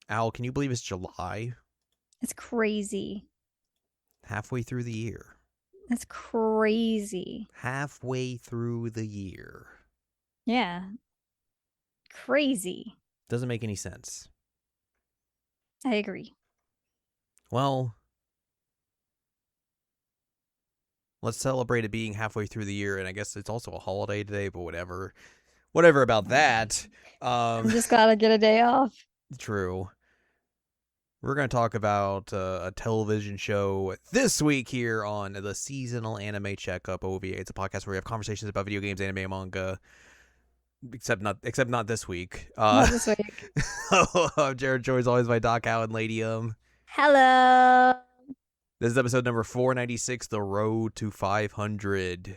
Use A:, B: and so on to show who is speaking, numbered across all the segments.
A: Al, can you believe it's July?
B: It's crazy.
A: Halfway through the year.
B: That's crazy.
A: Halfway through the year.
B: Yeah, crazy.
A: Doesn't make any sense.
B: I agree.
A: Well, let's celebrate it being halfway through the year, and I guess it's also a holiday today, but whatever. Whatever about that.
B: I'm
A: Um,
B: just glad I get a day off.
A: true. We're going to talk about a television show this week here on the Seasonal Anime Checkup OVA. It's a podcast where we have conversations about video games, anime, and manga, except not this week.
B: Not this week.
A: I'm Jared, joined always by Doc Al and Ladium.
B: Hello.
A: This is episode number 496, The Road to 500.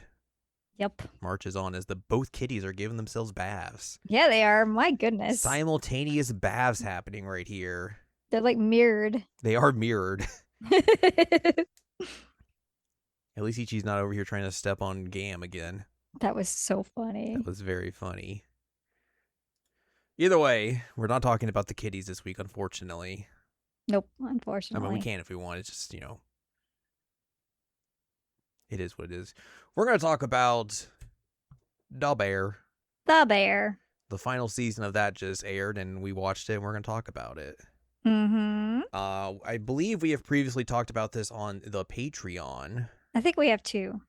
B: Yep.
A: Marches on as the both kitties are giving themselves baths.
B: Yeah, they are. My goodness.
A: Simultaneous baths happening right here.
B: They're like mirrored.
A: They are mirrored. At least Ichi's not over here trying to step on Gam again.
B: That was so funny.
A: That was very funny. Either way, we're not talking about the kitties this week, unfortunately.
B: Nope,
A: I
B: unfortunately.
A: mean, we can if we want. It's just, it is what it is. We're going to talk about Da Bear.
B: The bear.
A: The final season of that just aired, and we watched it, and we're going to talk about it.
B: Mm-hmm.
A: I believe we have previously talked about this on the Patreon.
B: I think we have two.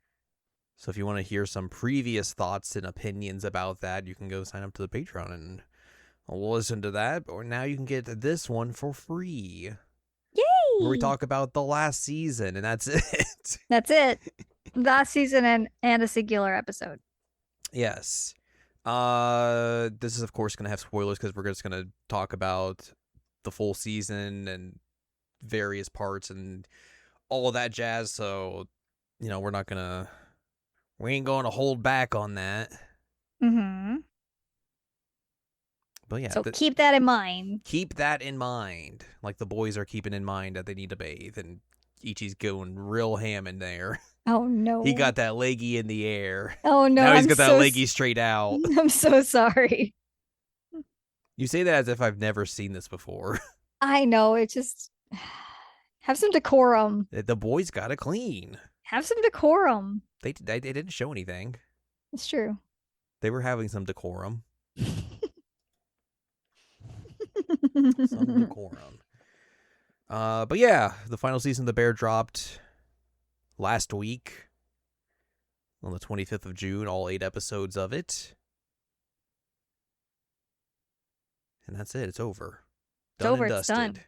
A: So if you want to hear some previous thoughts and opinions about that, you can go sign up to the Patreon and listen to that. Or now you can get this one for free.
B: Yay!
A: Where we talk about the last season, and that's it.
B: That's it. Last season and a singular episode.
A: Yes. This is, of course, going to have spoilers because we're just going to talk about the full season and various parts and all of that jazz. So, we ain't going to hold back on that.
B: Mm-hmm.
A: But yeah.
B: So keep that in mind.
A: Keep that in mind. Like the boys are keeping in mind that they need to bathe, and Ichi's going real ham in there.
B: Oh no.
A: He got that leggy in the air.
B: Oh no.
A: Now he's got that leggy straight out.
B: I'm so sorry.
A: You say that as if I've never seen this before.
B: I know. It just have some decorum.
A: The boys gotta clean.
B: Have some decorum.
A: They didn't show anything.
B: It's true.
A: They were having some decorum. But yeah, the final season of The Bear dropped last week on the 25th of June, all 8 episodes of it. And that's it. It's over.
B: It's over. It's done.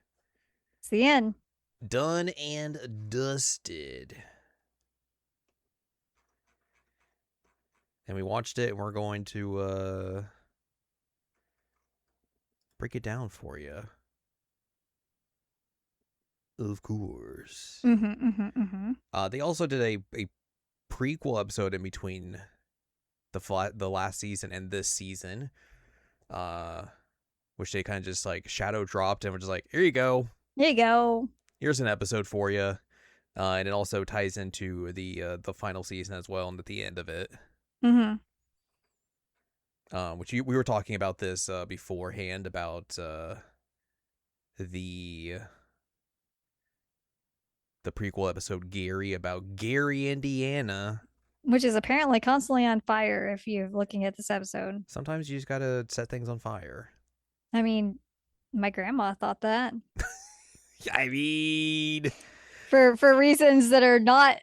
B: It's the end.
A: Done and dusted. And we watched it, and we're going to break it down for you. Of course. They also did a prequel episode in between the last season and this season, which they kind of just like shadow dropped and were just like, here you go.
B: Here you go.
A: Here's an episode for you. And it also ties into the final season as well and at the end of it. Which we were talking about this beforehand about the prequel episode Gary, about Gary, Indiana.
B: Which is apparently constantly on fire if you're looking at this episode.
A: Sometimes you just gotta set things on fire.
B: I mean, my grandma thought that.
A: I mean,
B: for reasons that are not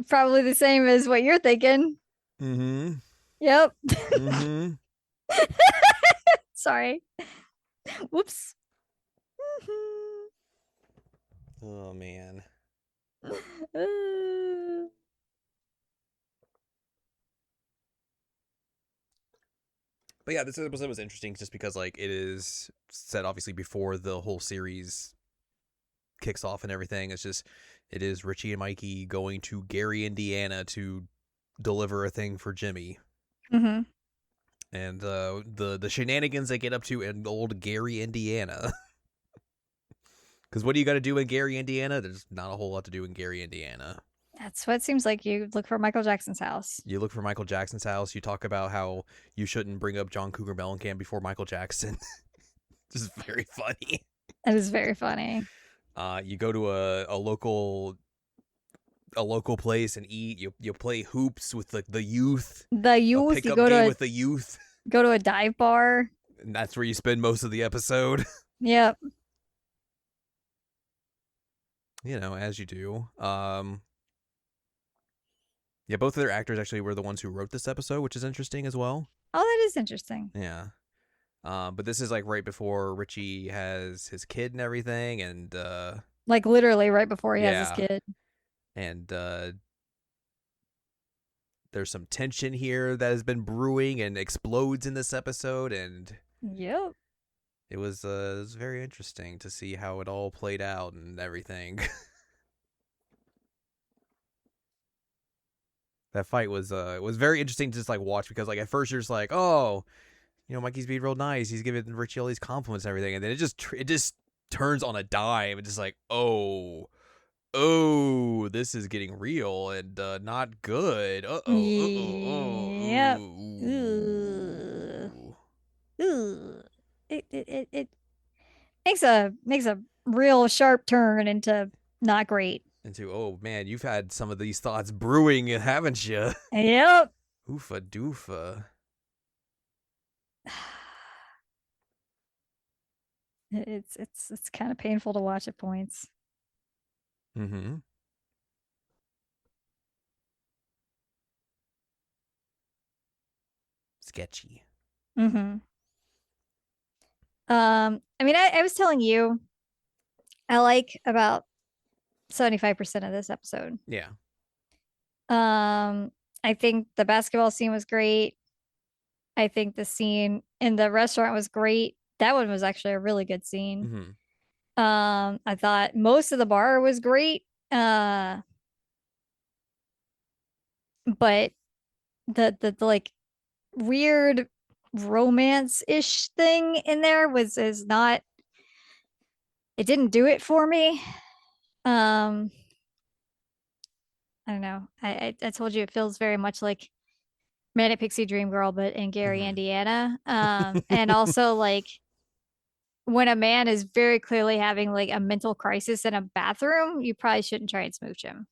B: probably the same as what you're thinking.
A: Mm-hmm.
B: Yep.
A: Mm-hmm.
B: Sorry. Whoops.
A: Oh man. But yeah, this episode was interesting just because like it is set obviously before the whole series kicks off and everything. It is Richie and Mikey going to Gary, Indiana to deliver a thing for Jimmy.
B: Mm-hmm.
A: And the shenanigans they get up to in old Gary, Indiana. Because what do you got to do in Gary, Indiana? There's not a whole lot to do in Gary, Indiana.
B: That's what it seems like. You look for Michael Jackson's house.
A: You look for Michael Jackson's house. You talk about how you shouldn't bring up John Cougar Mellencamp before Michael Jackson. Just very funny.
B: It is very funny.
A: You go to a local place and eat. You play hoops with the youth,
B: The
A: a
B: youth, you
A: pickup game with the youth,
B: go to a dive bar.
A: and that's where you spend most of the episode.
B: Yep.
A: As you do. Yeah, both of their actors actually were the ones who wrote this episode, which is interesting as well.
B: Oh, that is interesting.
A: Yeah. But this is like right before Richie has his kid and everything, and
B: Like literally right before he has his
A: yeah,
B: kid.
A: and there's some tension here that has been brewing and explodes in this episode, and
B: Yep.
A: it was very interesting to see how it all played out and everything. That fight was very interesting to just like watch because like at first you're just like, oh, Mikey's being real nice, he's giving Richie all these compliments and everything, and then it just turns on a dime and just like, oh, this is getting real and not good.
B: Yep. Ugh.
A: Ooh.
B: Ugh. It makes a real sharp turn into not great.
A: Into, oh man, you've had some of these thoughts brewing, haven't you?
B: Yep.
A: Oofa doofa.
B: It's kind of painful to watch at points.
A: Mm-hmm. Sketchy.
B: Mm-hmm. I mean, I was telling you, I like about 75% of this episode.
A: Yeah.
B: I think the basketball scene was great. I think the scene in the restaurant was great. That one was actually a really good scene.
A: Mm-hmm.
B: I thought most of the bar was great. But the like weird romance-ish thing in there is not, it didn't do it for me. Um, I don't know. I told you it feels very much like Manic Pixie Dream Girl, but in Gary,
A: Mm-hmm.
B: Indiana. And also like when a man is very clearly having like a mental crisis in a bathroom, you probably shouldn't try and smooch him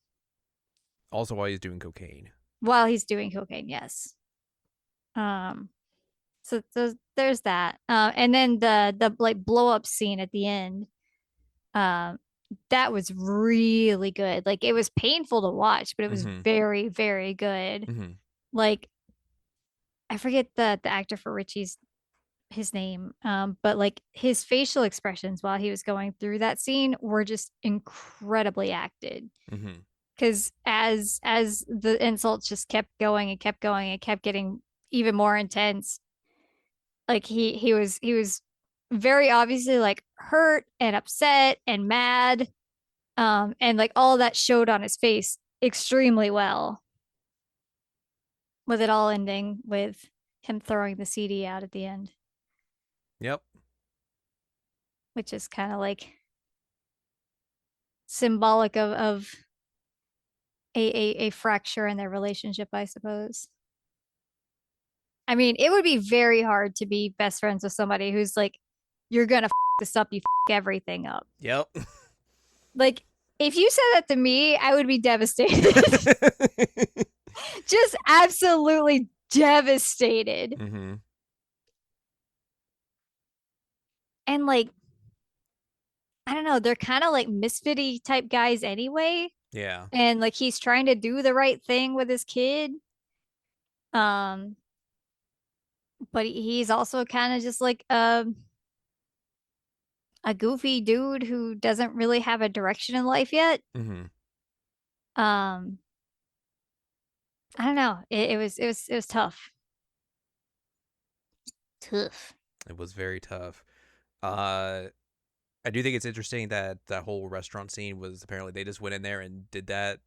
A: Also, while he's doing cocaine.
B: while he's doing cocaine. Yes. Um, so there's that. And then the like blow up scene at the end. Um, that was really good. Like it was painful to watch, but it was
A: Mm-hmm.
B: very, very good.
A: Mm-hmm.
B: Like I forget the actor for Richie's his name, but like his facial expressions while he was going through that scene were just incredibly acted.
A: Mm-hmm.
B: Because as the insults just kept going and kept going and kept getting even more intense, like he was very obviously like hurt and upset and mad, and like all that showed on his face extremely well, with it all ending with him throwing the CD out at the end,
A: Yep.
B: which is kind of like symbolic of a fracture in their relationship, I suppose. I mean, it would be very hard to be best friends with somebody who's like, you're gonna this up, you everything up.
A: Yep.
B: Like, if you said that to me, I would be devastated. Just absolutely devastated.
A: Mm-hmm.
B: And like, I don't know, they're kind of like misfitty type guys anyway.
A: Yeah.
B: And like he's trying to do the right thing with his kid. Um, but he's also kind of just like a goofy dude who doesn't really have a direction in life yet.
A: Mm-hmm.
B: Um, I don't know. It was tough. Tough.
A: It was very tough. Uh, I do think it's interesting that that whole restaurant scene was apparently they just went in there and did that.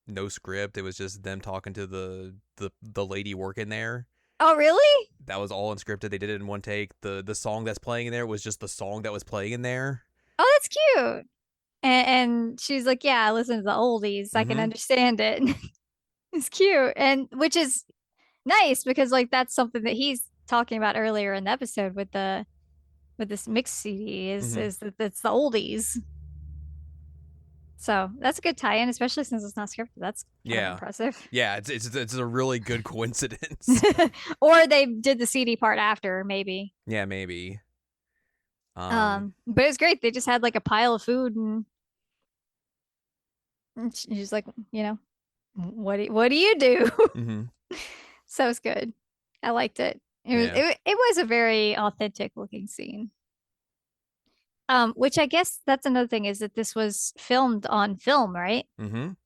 A: No script. It was just them talking to the lady working there.
B: Oh, really?
A: That was all unscripted. They did it in one take. The song that's playing in there was just the song that was playing in there.
B: Oh, that's cute. And she's like, yeah, I listen to the oldies. I can
A: Mm-hmm.
B: understand it. It's cute. And which is nice because like that's something that he's talking about earlier in the episode with the with this mix CD
A: Hmm.
B: is that it's the oldies. So that's a good tie-in, especially since it's not scripted. That's kind of
A: Yeah.
B: impressive.
A: Yeah, it's a really good coincidence.
B: Or they did the CD part after, maybe.
A: Yeah, maybe. Um,
B: But it's great. They just had like a pile of food, and she's like, what do you do?
A: mhm.
B: So it's good. I liked it.
A: Yeah.
B: It was a very authentic looking scene. Which I guess that's another thing is that this was filmed on film, right?
A: Mhm.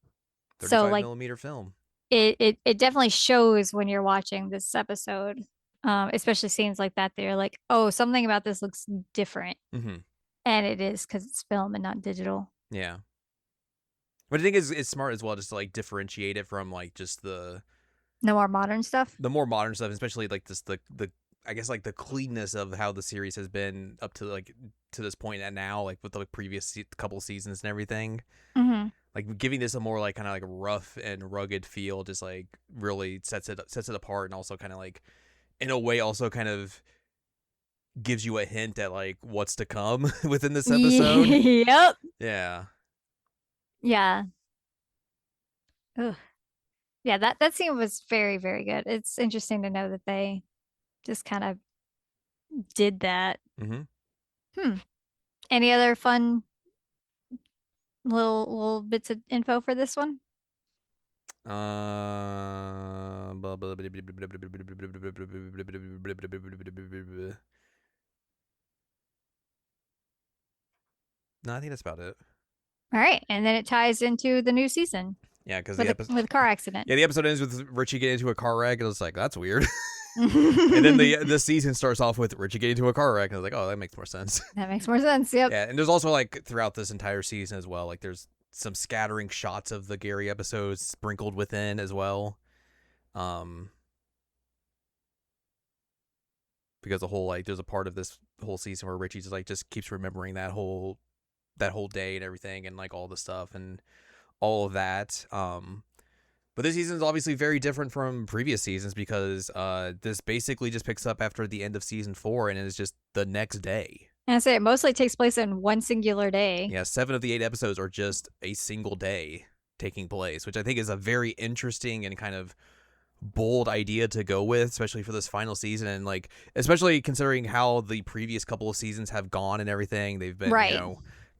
B: So
A: 35
B: like
A: millimeter film.
B: it definitely shows when you're watching this episode, especially scenes like that. They're like, oh, something about this looks different,
A: Mhm.
B: and it is because it's film and not digital.
A: Yeah. But I think it's smart as well just to like differentiate it from like just
B: No more modern stuff.
A: the more modern stuff, especially like just the I guess like the cleanness of how the series has been up to like to this point and now like with the previous couple seasons and everything.
B: Hmm.
A: Like giving this a more like kind of like rough and rugged feel just like really sets it apart and also kind of like in a way also kind of gives you a hint at like what's to come within this episode.
B: Yep.
A: Yeah.
B: Yeah. Ugh. Yeah, that scene was very, very good. It's interesting to know that they just kind of did that.
A: Mhm.
B: Hmm. Any other fun little bits of info for this one?
A: No, I think that's about it.
B: All right, and then it ties into the new season
A: Yeah, because
B: with a car accident.
A: the episode ends with Richie getting into a car wreck, and it's like that's weird. And then the season starts off with Richie getting into a car wreck, and I was like, oh, that makes more sense.
B: That makes more sense. Yep.
A: Yeah, and there's also like throughout this entire season as well, like there's some scattering shots of the Gary episodes sprinkled within as well. Um, because the whole like there's a part of this whole season where Richie just keeps remembering that whole day and everything and like all the stuff and all of that. But this season is obviously very different from previous seasons because this basically just picks up after the end of season 4 and is just the next day.
B: And I say it mostly takes place in one singular day.
A: Yeah, 7 of the 8 episodes are just a single day taking place, which I think is a very interesting and kind of bold idea to go with, especially for this final season and like especially considering how the previous couple of seasons have gone and everything. They've been,
B: Right.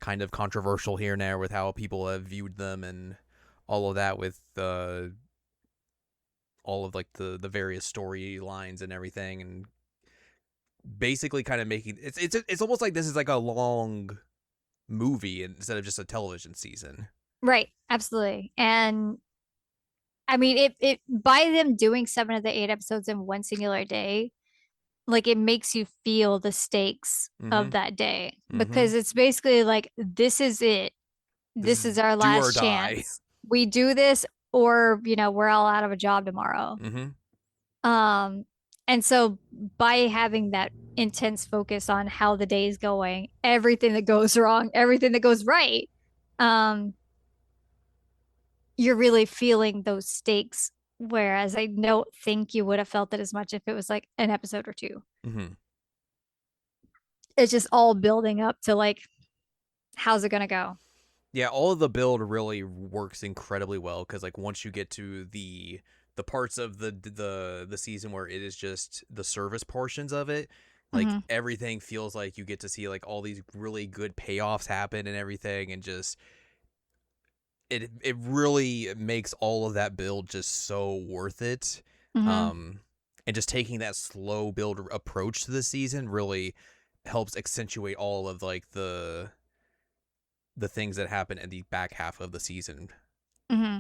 A: kind of controversial here and there with how people have viewed them and all of that with all of like the various storylines and everything and basically kind of making it's almost like this is like a long movie instead of just a television season.
B: Right. Absolutely. And I mean, it by them doing 7 of the 8 episodes in one singular day, like it makes you feel the stakes
A: Mm-hmm.
B: of that day
A: Mm-hmm.
B: because it's basically like this is it.
A: This
B: This
A: is
B: is our
A: do or
B: last
A: die.
B: chance. We do this or, we're all out of a job tomorrow.
A: Mm-hmm.
B: Um, and so by having that intense focus on how the day is going, everything that goes wrong, everything that goes right, um, you're really feeling those stakes. Whereas I don't think you would have felt it as much if it was like an episode or two.
A: Mm-hmm.
B: It's just all building up to like, how's it gonna go?
A: Yeah, all of the build really works incredibly well because like once you get to the parts of the season where it is just the service portions of it, like
B: Hmm.
A: everything feels like you get to see like all these really good payoffs happen and everything, and just it really makes all of that build just so worth it.
B: Hmm.
A: Um, and just taking that slow build approach to the season really helps accentuate all of like the things that happen in the back half of the season.
B: Hmm.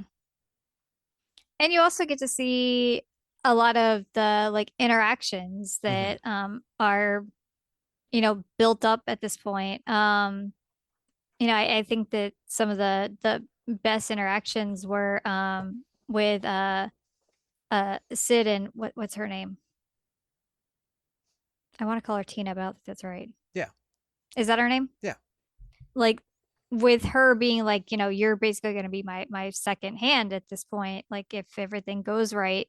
B: And you also get to see a lot of the like interactions
A: Mm-hmm.
B: that are built up at this point. I think that some of the best interactions were with Sid and what's her name? I want to call her Tina, but I don't think that's right.
A: Yeah,
B: Is that her name?
A: yeah.
B: Like with her being like, you're basically going to be my second hand at this point. Like if everything goes right,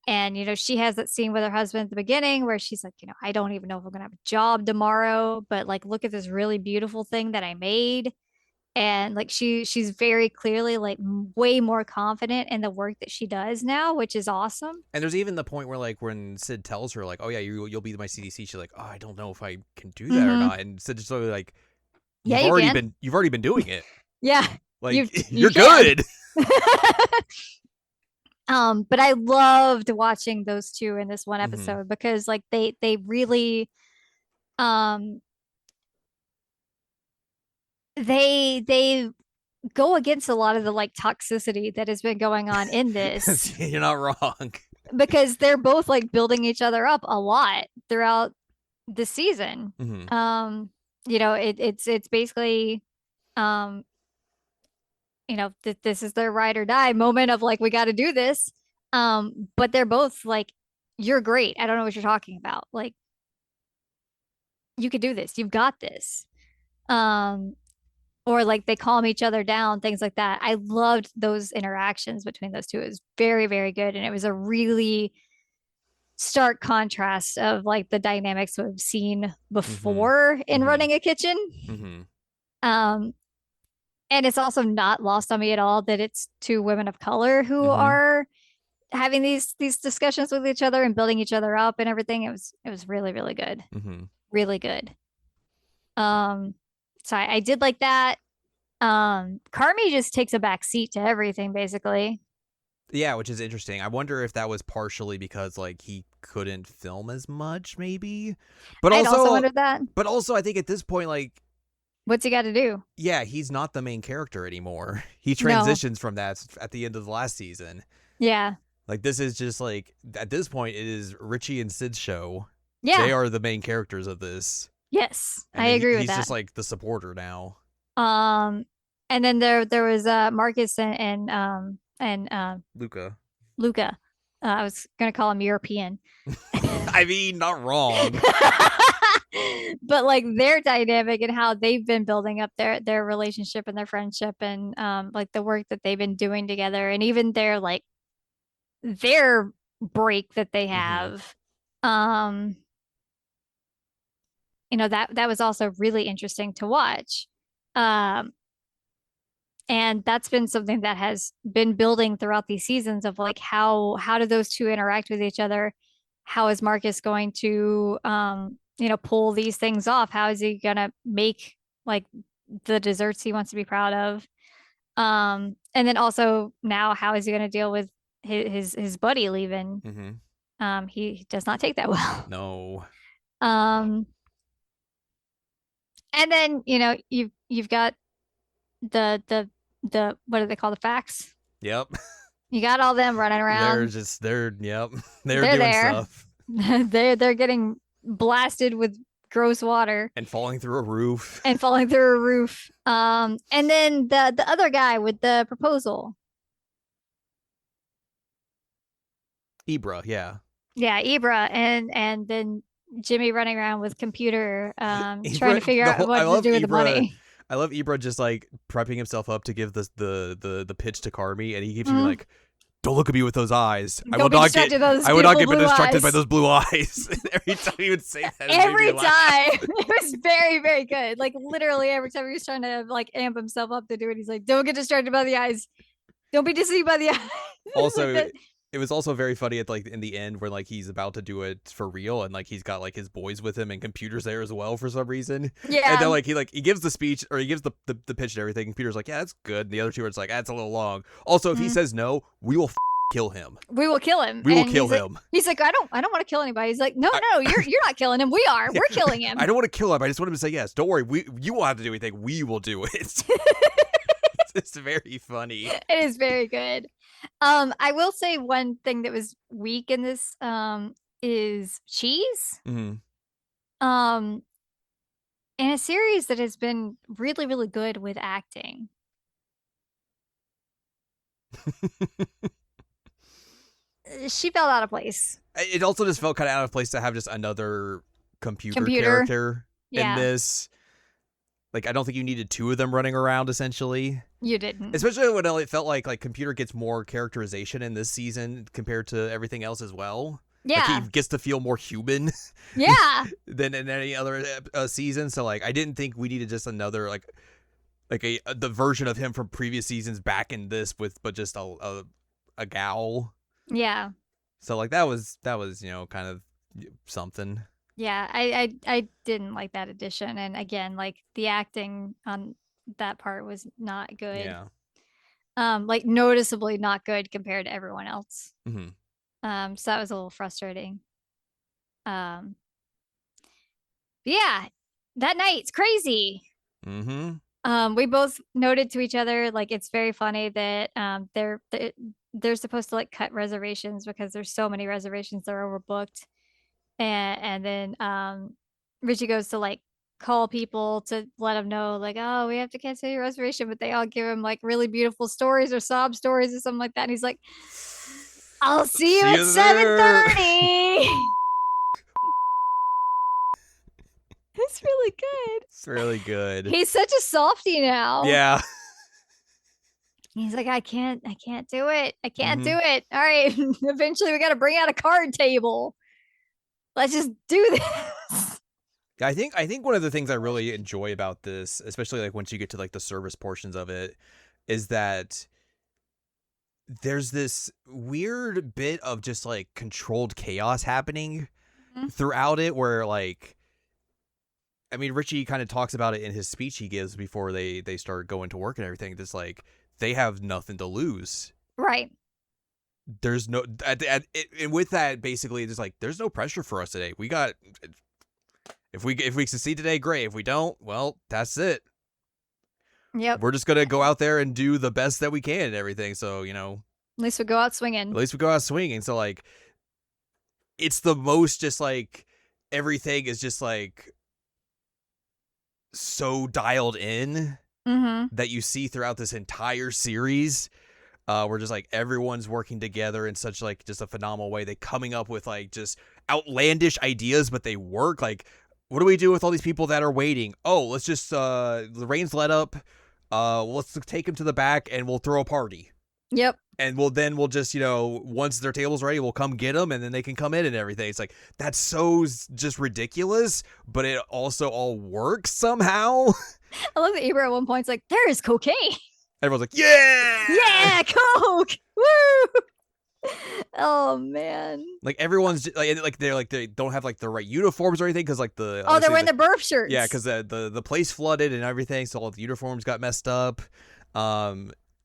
B: And, she has that scene with her husband at the beginning where she's like, I don't even know if I'm going to have a job tomorrow, but like, look at this really beautiful thing that I made. And like, she's very clearly like way more confident in the work that she does now, which is awesome.
A: And there's even the point where like when Sid tells her like, "Oh yeah, you'll be my CDC," she's like, "Oh, I don't know if I can do that or
B: Mm-hmm.
A: not." And Sid's sort of like,
B: Yeah, you can.
A: you've already been doing it.
B: Yeah,
A: Like
B: you
A: you're
B: can.
A: good."
B: But I loved watching those two in this one
A: Mm-hmm.
B: episode because like they really um they go against a lot of the like toxicity that has been going on in this
A: You're not wrong.
B: because they're both like building each other up a lot throughout the season.
A: Mm-hmm.
B: It's basically um this is their ride or die moment of like we got to do this. But they're both like, you're great. I don't know what you're talking about. Like, you could do this. You've got this. Um, or like they calm each other down, things like that. I loved those interactions between those two. It was very, very good. And it was a really stark contrast of like the dynamics we've seen
A: Mm-hmm.
B: before in
A: Mm-hmm.
B: running a kitchen.
A: Mm-hmm.
B: Um, and it's also not lost on me at all that it's two women of color who
A: Mm-hmm.
B: are having these discussions with each other and building each other up and everything. It was really, really good.
A: Mm-hmm.
B: Really good. Um, so I did like that. Carmi just takes a back seat to everything basically.
A: Yeah, which is interesting. I wonder if that was partially because like he couldn't film as much, maybe. But
B: I'd also
A: also
B: wondered that.
A: I think at this point, like,
B: What's he got to do?
A: yeah, he's not the main character anymore. He
B: No.
A: transitions from that at the end of the last season.
B: Yeah.
A: Like this is just like at this point it is Richie and Sid's show. They
B: Yeah.
A: are the main characters of this.
B: Yes.
A: And
B: I
A: then
B: agree with
A: he's
B: that.
A: just like the supporter now.
B: Um, and then there was Marcus and
A: Luca.
B: Luca. I was gonna call him European.
A: I mean, not wrong.
B: But like their dynamic and how they've been building up their relationship and their friendship and like the work that they've been doing together and even their break that they
A: Mm-hmm.
B: have. um that was also really interesting to watch. um and that's been something that has been building throughout these seasons of like how do those two interact with each other. How is Marcus going to pull these things off? How is he gonna make like the desserts he wants to be proud of? And then also now how is he going to deal with his buddy leaving?
A: Mm-hmm.
B: He does not take that well.
A: No.
B: um and then you've got the what do they call the facts?
A: Yep.
B: You got all them running around.
A: Yep. They're
B: They're
A: doing
B: there.
A: stuff
B: They're getting blasted with gross water
A: and falling through a roof.
B: and falling through a roof. And then the other guy with the proposal.
A: Ibra, yeah.
B: Yeah, Ibra and then Jimmy running around with computer trying to
A: Ibra,
B: figure out
A: I
B: what to
A: love
B: do with the
A: Ibra.
B: money.
A: I love Ibra just like prepping himself up to give the pitch to Carmi, and he keeps being
B: Mm.
A: like, "Don't look at me with those eyes.
B: Don't be distracted by those
A: I will not
B: beautiful
A: get
B: blue
A: distracted by
B: eyes.
A: those blue eyes." Every time he would say that, it made me
B: Every
A: laugh.
B: time. It was very, very good. Like literally every time he was trying to like amp himself up to do it, he's like, don't get distracted by the eyes. Don't be deceived by the eyes. Like
A: Also,
B: that.
A: it was also very funny at like in the end where like he's about to do it for real and like he's got like his boys with him and computers there as well for some reason. And then
B: Yeah.
A: like he gives the speech or he gives the pitch and everything. And Peter's like, yeah, that's good. And the other two are just like, that's a little long. Also, if he
B: Mm.
A: says no, we will kill him.
B: We will kill him.
A: We will
B: And
A: kill him.
B: he's like, I don't want to kill anybody. He's like, no,
A: I,
B: no, you're not killing him. We are.
A: yeah,
B: We're killing him.
A: I don't want to kill him. I just want him to say yes. Don't worry. You won't have to do anything. We will do it. It's very funny.
B: It is very good. I will say one thing that was weak in this is cheese.
A: Mm-hmm.
B: Um in a series that has been really, really good with acting. She felt out of place.
A: It also just felt kind of out of place to have just another computer
B: Computer.
A: character in
B: Yeah.
A: this. Like, I don't think you needed two of them running around, essentially.
B: You didn't.
A: Especially when it felt like Computer gets more characterization in this season compared to everything else as well. Like, he
B: Yeah.
A: gets to feel more human
B: Yeah.
A: than in any other season. So, like, I didn't think we needed just another, like the version of him from previous seasons back in this but just a gal.
B: Yeah.
A: So, like, that was kind of something.
B: Yeah. I didn't like that addition. And again, like the acting on that part was not good.
A: Yeah.
B: Like noticeably not good compared to everyone else.
A: Mm-hmm.
B: So that was a little frustrating. But yeah, that night's crazy.
A: Mm-hmm.
B: We both noted to each other like it's very funny that they're supposed to like cut reservations because there's so many reservations that are overbooked, and then Richie goes to like call people to let them know like, oh, we have to cancel your reservation, but they all give him like really beautiful stories or sob stories or something like that, and he's like, I'll see you at 7:30. It's really good.
A: It's really good.
B: He's such a softie now.
A: Yeah.
B: He's like, I can't do it. I can't do it. All right. Eventually we got to bring out a card table. Let's just do this.
A: I think one of the things I really enjoy about this, especially like once you get to like the service portions of it, is that there's this weird bit of just like controlled chaos happening throughout it where like, I mean, Richie kind of talks about it in his speech he gives before they start going to work and everything. Just like they have nothing to lose.
B: Right.
A: There's no and with that basically it's like there's no pressure for us today. We got if we succeed today, great. If we don't, well, that's it.
B: Yep.
A: We're just gonna go out there and do the best that we can and everything. So
B: at least we go out swinging.
A: At least we go out swinging. So like, it's the most just like everything is just like so dialed in that you see throughout this entire series. Where just like everyone's working together in such like just a phenomenal way. They coming up with like just outlandish ideas, but they work. Like, what do we do with all these people that are waiting? Oh, let's just the rain's let up. Let's take them to the back and we'll throw a party.
B: Yep.
A: And we'll just, once their table's ready, we'll come get them and then they can come in and everything. It's like, that's so just ridiculous, but it also all works somehow.
B: I love that Ibra at one point's like, there is cocaine.
A: Everyone's like, yeah!
B: Yeah, coke! Woo! Oh, man.
A: Like, everyone's like they don't have like the right uniforms or anything because like
B: they're wearing the burp shirts.
A: Yeah, because the place flooded and everything, so all the uniforms got messed up.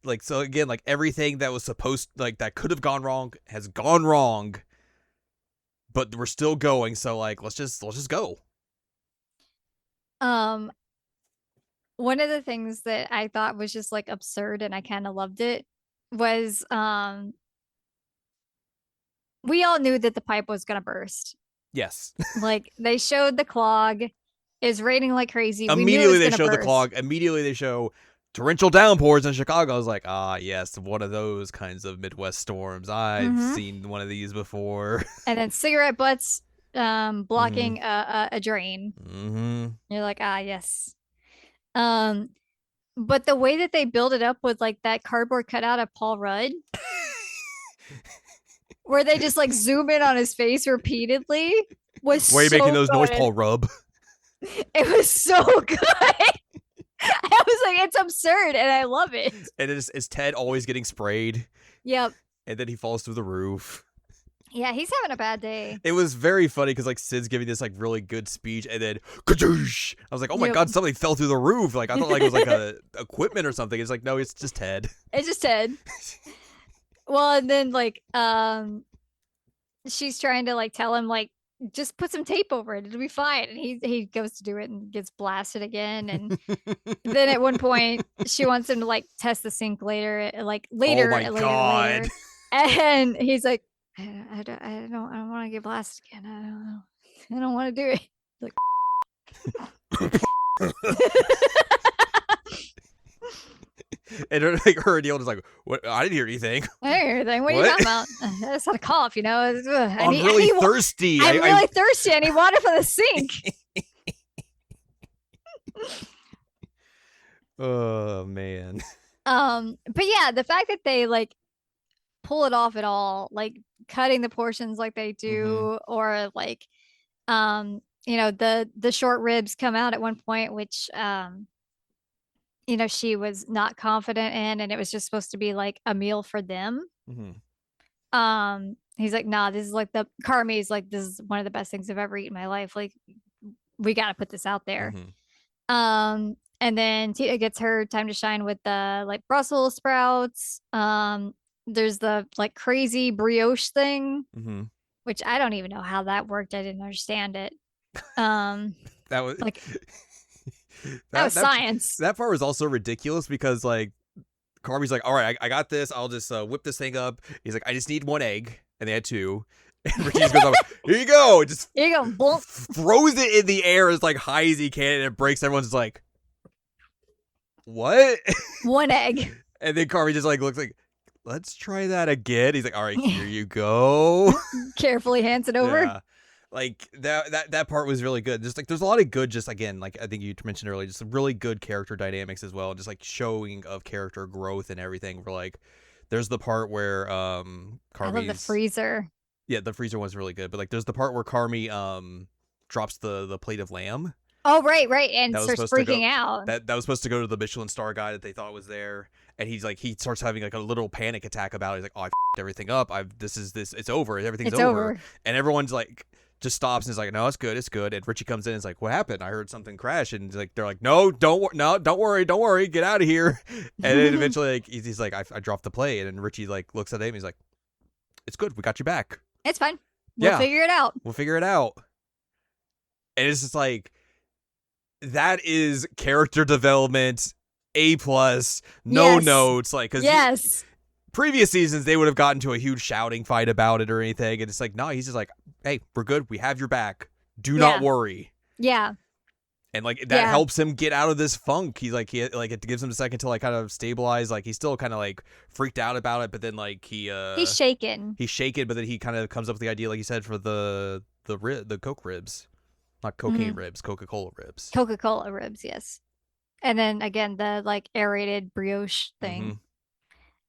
A: Like, so again, like everything that was supposed like that could have gone wrong has gone wrong, but we're still going. So like, let's just go.
B: One of the things that I thought was just like absurd and I kind of loved it was we all knew that the pipe was gonna burst.
A: Yes.
B: Like they showed the clog is raining like crazy.
A: Immediately they show the clog. Immediately they show torrential downpours in Chicago. I was like, yes, one of those kinds of Midwest storms. I've seen one of these before.
B: And then cigarette butts blocking a drain. You're like, yes. But the way that they build it up with like that cardboard cutout of Paul Rudd, where they just like zoom in on his face repeatedly, was
A: why are you
B: so
A: making those
B: good.
A: noise, Paul Rudd?
B: It was so good. I was like, it's absurd, and I love it.
A: And it's Ted always getting sprayed.
B: Yep.
A: And then he falls through the roof.
B: Yeah, he's having a bad day.
A: It was very funny because like Sid's giving this like really good speech, and then kadoosh! I was like, oh my god, something fell through the roof. Like I thought like it was like a equipment or something. It's like, no, it's just Ted.
B: It's just Ted. Well, and then like she's trying to like tell him like just put some tape over it, it'll be fine. And he goes to do it and gets blasted again. And then at one point she wants him to like test the sink later. Oh my
A: god.
B: And he's like, I don't want to get blasted again. I don't want to do it. Like
A: and her deal is like, what? I didn't hear anything.
B: I didn't hear anything. What are you talking about? I just had a cough,
A: I'm really thirsty.
B: I'm really thirsty. I need water from the sink.
A: Oh man.
B: But yeah, the fact that they like pull it off at all, like cutting the portions like they
A: Mm-hmm.
B: do, or like the short ribs come out at one point, which she was not confident in, and it was just supposed to be like a meal for them.
A: Mm-hmm.
B: He's like, nah, this is like the Carmi's like, this is one of the best things I've ever eaten in my life. Like, we got to put this out there.
A: Mm-hmm.
B: And then Tina gets her time to shine with the like Brussels sprouts. There's the like crazy brioche thing,
A: Mm-hmm.
B: which I don't even know how that worked. I didn't understand it. Um,
A: That was
B: like that
A: that
B: was
A: that
B: science.
A: that part was also ridiculous because like Carby's like, all right, I got this. I'll just whip this thing up. He's like, I just need one egg, and they had two. And Ricky just goes, here you go. It just
B: Here you go, boom.
A: throws it in the air as like high as he can, and it breaks. Everyone's just like, what?
B: One egg.
A: And then Carby just like looks like, let's try that again. He's like, all right, here you go.
B: Carefully hands it over.
A: Yeah. Like that part was really good. Just like there's a lot of good, just again, like I think you mentioned earlier, just some really good character dynamics as well, just like showing of character growth and everything. For like, there's the part where
B: I love the
A: Carmi's
B: freezer.
A: yeah, the freezer was really good, but like there's the part where Carmi drops the plate of lamb
B: Oh, right, and
A: that was
B: starts
A: supposed to go
B: freaking out.
A: that was supposed to go to the Michelin star guy that they thought was there, and he's like he starts having like a little panic attack about it. He's like, oh, I f***ed everything up. It's over. Everything's
B: It's
A: over.
B: over.
A: And everyone's like just stops and is like, no, it's good. And Richie comes in and is like, what happened? I heard something crash. And like they're like, no, don't worry, get out of here. And then eventually like he's like, I dropped the plate, and Richie like looks at him. He's like, it's good. We got you back.
B: It's fine. We'll figure it out.
A: We'll figure it out. And it's just like, that is character development A+, no
B: Yes.
A: notes, like, because
B: Yes.
A: previous seasons they would have gotten to a huge shouting fight about it or anything, and it's like, no, he's just like, hey, we're good, we have your back, do not worry.
B: Yeah.
A: And like that helps him get out of this funk. He it gives him a second to like kind of stabilize. Like he's still kind of like freaked out about it, but then like
B: he's shaken.
A: He's shaken, but then he kind of comes up with the idea, like you said, for the Coke ribs. Not cocaine ribs, Coca-Cola ribs.
B: Coca-Cola ribs, yes. And then again, the like aerated brioche thing.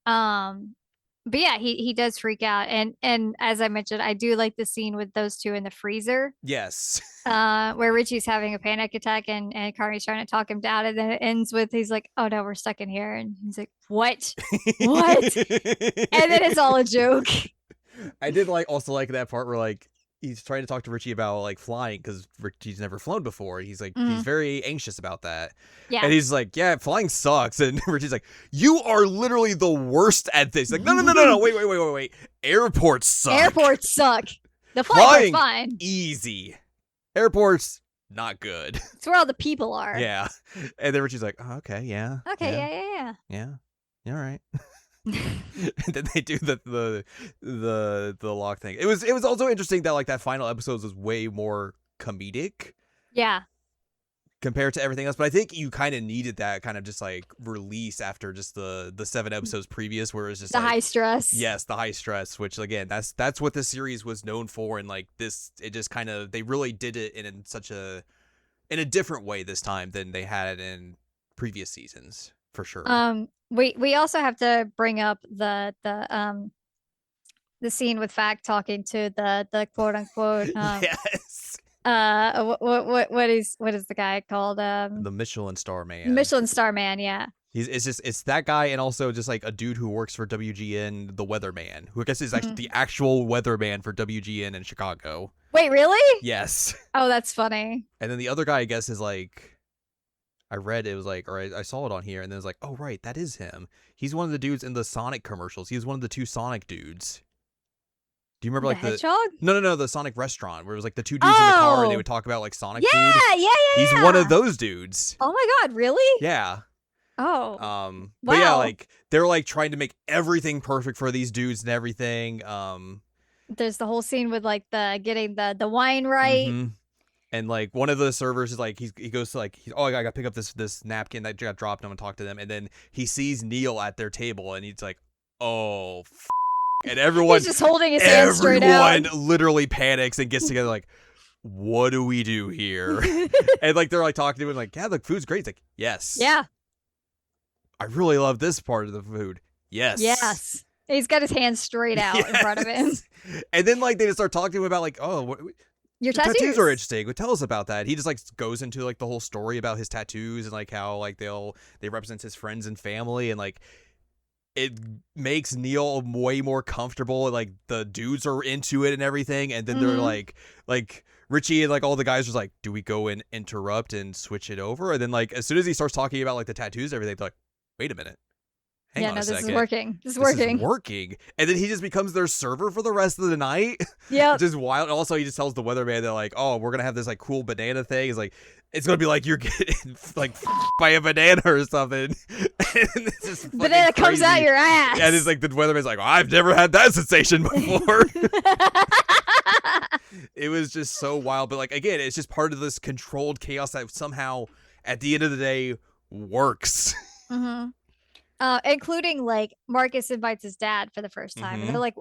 B: But yeah, he does freak out. And as I mentioned, I do like the scene with those two in the freezer.
A: Yes.
B: Where Richie's having a panic attack and Carmi's trying to talk him down, and then it ends with he's like, oh no, we're stuck in here. And he's like, what? What? And then it's all a joke.
A: I did also like that part where like he's trying to talk to Richie about like flying because Richie's never flown before. He's like he's very anxious about that.
B: Yeah.
A: And he's like, yeah, flying sucks. And Richie's like, you are literally the worst at this. He's like, no. Wait. Airports suck.
B: Airports suck. The flying part's fine.
A: Easy. Airports not good.
B: It's where all the people are.
A: Yeah. And then Richie's like, oh, okay, yeah.
B: Okay,
A: yeah. All right. And then they do the lock thing. It was also interesting that like that final episode was way more comedic.
B: Yeah.
A: Compared to everything else, but I think you kind of needed that kind of just like release after just the 7 episodes previous, where it's just
B: the
A: like,
B: high stress.
A: Yes, the high stress, which again, that's what the series was known for, and like this, it just kind of they really did it in a different way this time than they had it in previous seasons for sure.
B: We also have to bring up the scene with Fact talking to the quote unquote
A: yes.
B: What is the guy called?
A: The Michelin star man.
B: Michelin star man, yeah.
A: It's that guy, and also just like a dude who works for WGN, the weatherman, who I guess is actually the actual weatherman for WGN in Chicago.
B: Wait, really?
A: Yes.
B: Oh, that's funny.
A: And then the other guy, I guess, is like, I read it was like, or I saw it on here, and then it's like, oh right, that is him. He's one of the dudes in the Sonic commercials. He was one of the 2 Sonic dudes. Do you remember like the
B: hedgehog?
A: No, the Sonic restaurant where it was like the 2 dudes in the car and they would talk about like Sonic food.
B: Yeah.
A: He's one of those dudes.
B: Oh my god, really?
A: Yeah.
B: Oh.
A: But yeah, like they're like trying to make everything perfect for these dudes and everything.
B: There's the whole scene with like the getting the wine right.
A: Mm-hmm. And like one of the servers is like he goes to like I gotta pick up this napkin that got dropped. I'm gonna talk to them, and then he sees Neil at their table, and he's like, "Oh," and everyone
B: he's just holding his hand straight out.
A: Everyone literally panics and gets together like, "What do we do here?" And like they're like talking to him like, "Yeah, the food's great." It's like, "Yes,
B: yeah,
A: I really love this part of the food. Yes.
B: Yes. He's got his hands straight out in front of him.
A: Yes. And then like they just start talking to him about like, oh,
B: Your
A: your tattoos are
B: tattoos.
A: interesting. Well, tell us about that. He just like goes into like the whole story about his tattoos and like how like they represent his friends and family, and like it makes Neil way more comfortable. Like the dudes are into it and everything, and then they're
B: Mm-hmm.
A: like Richie and like all the guys are like, do we go and interrupt and switch it over? And then like as soon as he starts talking about like the tattoos and everything, they're like, wait a minute, hang
B: Yeah,
A: on
B: no,
A: a
B: this is
A: second.
B: working. This is
A: This is
B: working.
A: working. And then he just becomes their server for the rest of the night,
B: Yep.
A: which is wild. Also, he just tells the weatherman that like, oh, we're gonna have this like cool banana thing. It's like it's gonna be like you're getting like by a banana or something. And it's just
B: Banana comes
A: crazy.
B: out your ass.
A: And it's like the weatherman's like, oh, I've never had that sensation before. It was just so wild. But like again, it's just part of this controlled chaos that somehow at the end of the day works.
B: Mm-hmm. Including like Marcus invites his dad for the first time, and they're like,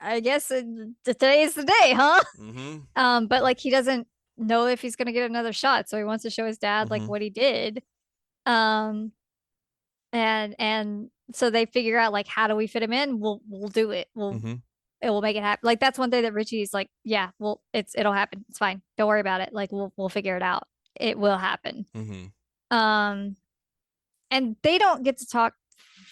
B: "I guess today is the day, huh?"
A: Mm-hmm.
B: But like he doesn't know if he's gonna get another shot, so he wants to show his dad like
A: Mhm.
B: what he did. Um, and so they figure out like how do we fit him in? We'll do it.
A: Mm-hmm.
B: It will make it happen. Like that's one thing that Richie's like, yeah, well, it'll happen. It's fine. Don't worry about it. Like we'll figure it out. It will happen.
A: Mm-hmm.
B: Um, and they don't get to talk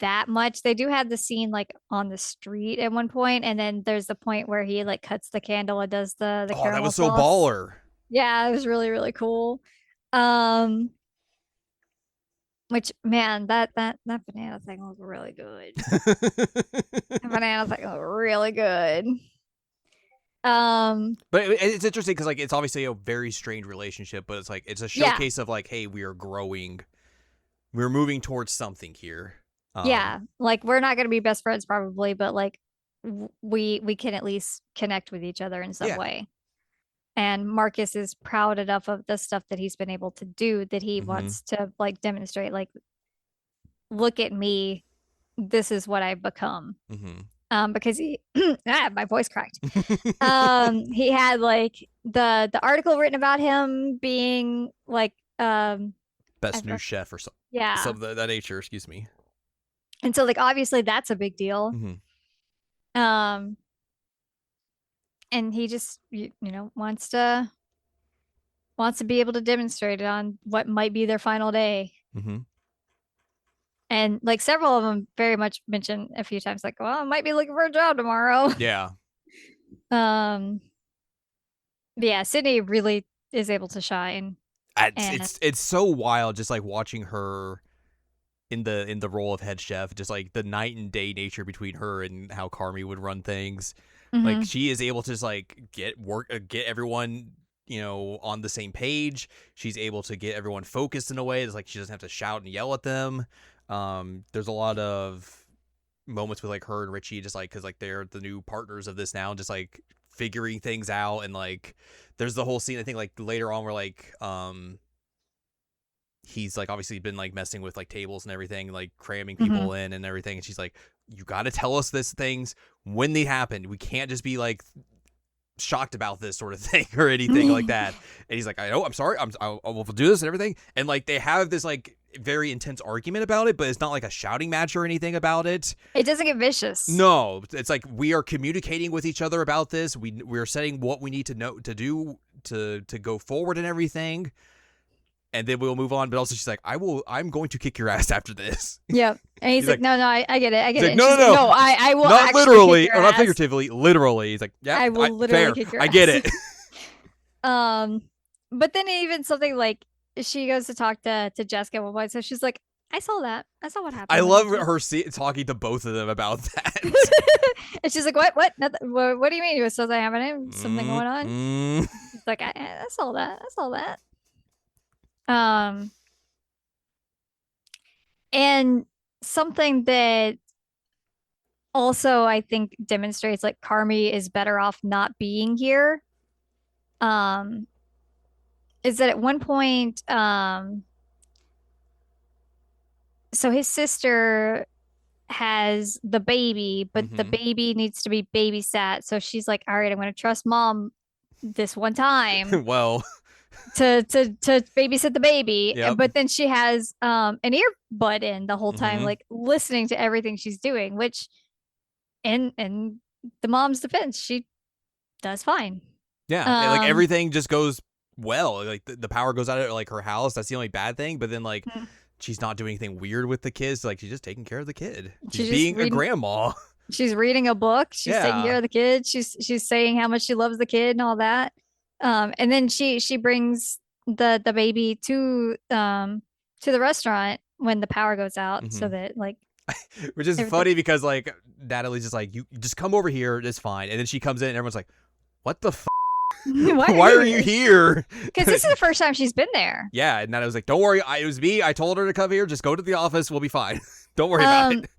B: that much. They do have the scene like on the street at one point, and then there's the point where he like cuts the candle and does the
A: Oh, that
B: caramel
A: was so
B: sauce.
A: baller.
B: Yeah, it was really, really cool. Um, which man, that banana thing was really good. That banana thing was really good. Um,
A: But it's interesting because like it's obviously a very strained relationship, but it's like it's a
B: yeah,
A: showcase of like, hey, we are growing, we're moving towards something here.
B: yeah. Like we're not gonna be best friends probably, but like we can at least connect with each other in some
A: Yeah.
B: way. And Marcus is proud enough of the stuff that he's been able to do that he
A: Mm-hmm.
B: wants to like demonstrate, like, look at me, this is what I've become.
A: Mm-hmm.
B: Because he my voice cracked. He had like the article written about him being like
A: Best new chef or
B: yeah.
A: some of that nature. Excuse me.
B: And so like obviously that's a big deal.
A: Mm-hmm.
B: Um and he just wants to be able to demonstrate it on what might be their final day.
A: Mm-hmm.
B: And like several of them very much mention a few times, like, well, I might be looking for a job tomorrow.
A: Yeah.
B: But yeah, Sydney really is able to shine. And
A: It's so wild just like watching her in the role of head chef, just like the night and day nature between her and how Carmi would run things. Like
B: mm-hmm.
A: she is able to just like get everyone on the same page. She's able to get everyone focused in a way that's like she doesn't have to shout and yell at them. There's a lot of moments with like her and Richie just like because like they're the new partners of this now, just like figuring things out. And like there's the whole scene I think like later on where like he's like obviously been like messing with like tables and everything, like cramming people
B: Mm-hmm.
A: in and everything, and she's like, you got to tell us this things when they happen. We can't just be like shocked about this sort of thing or anything like that. And he's like, I know, I'm sorry, I will do this and everything. And like they have this like very intense argument about it, but it's not like a shouting match or anything about it.
B: It doesn't get vicious.
A: No, it's like we are communicating with each other about this. We're setting what we need to know to do to go forward and everything. And then we'll move on. But also she's like, I'm going to kick your ass after this.
B: Yep. And he's like,
A: like,
B: no, I get it. I get it.
A: Like, no, no,
B: no, I will
A: not
B: actually
A: literally,
B: kick your
A: or not
B: ass.
A: figuratively, literally. He's like, yeah,
B: I will literally
A: fair.
B: kick your
A: I
B: ass.
A: get it.
B: But then even something like she goes to talk to Jessica at one point, so she's like, I saw that. I saw what happened.
A: I love her talking to both of them about that.
B: And she's like, what? Nothing. What do you mean? Was something happening? Something going on? She's like, I saw that. I saw that. And something that also I think demonstrates like Carmi is better off not being here. Is that at one point, so his sister has the baby, but the baby needs to be babysat. So she's like, all right, I'm going to trust mom this one time.
A: Well,
B: to babysit the baby.
A: Yep.
B: But then she has an earbud in the whole time,
A: Mm-hmm.
B: like listening to everything she's doing, which in the mom's defense, she does fine.
A: Yeah, and, like
B: Um
A: everything just goes well. Like the power goes out of like her house. That's the only bad thing. But then like she's not doing anything weird with the kids. Like she's just taking care of the kid. She's
B: she's just
A: being a
B: reading
A: grandma.
B: she's reading a book, she's taking care
A: Yeah.
B: of the kid, she's saying how much she loves the kid and all that. And then she brings the baby to the restaurant when the power goes out
A: Mm-hmm.
B: so that like
A: Which is
B: everything.
A: funny because like Natalie's just like, you just come over here, it's fine. And then she comes in and everyone's like, what the
B: Why are
A: why
B: you
A: are you
B: here?
A: here?
B: Because this is the first time she's been there.
A: Yeah, and Natalie's like, don't worry, it was me. I told her to come here. Just go to the office. We'll be fine. Don't worry about
B: Um,
A: it.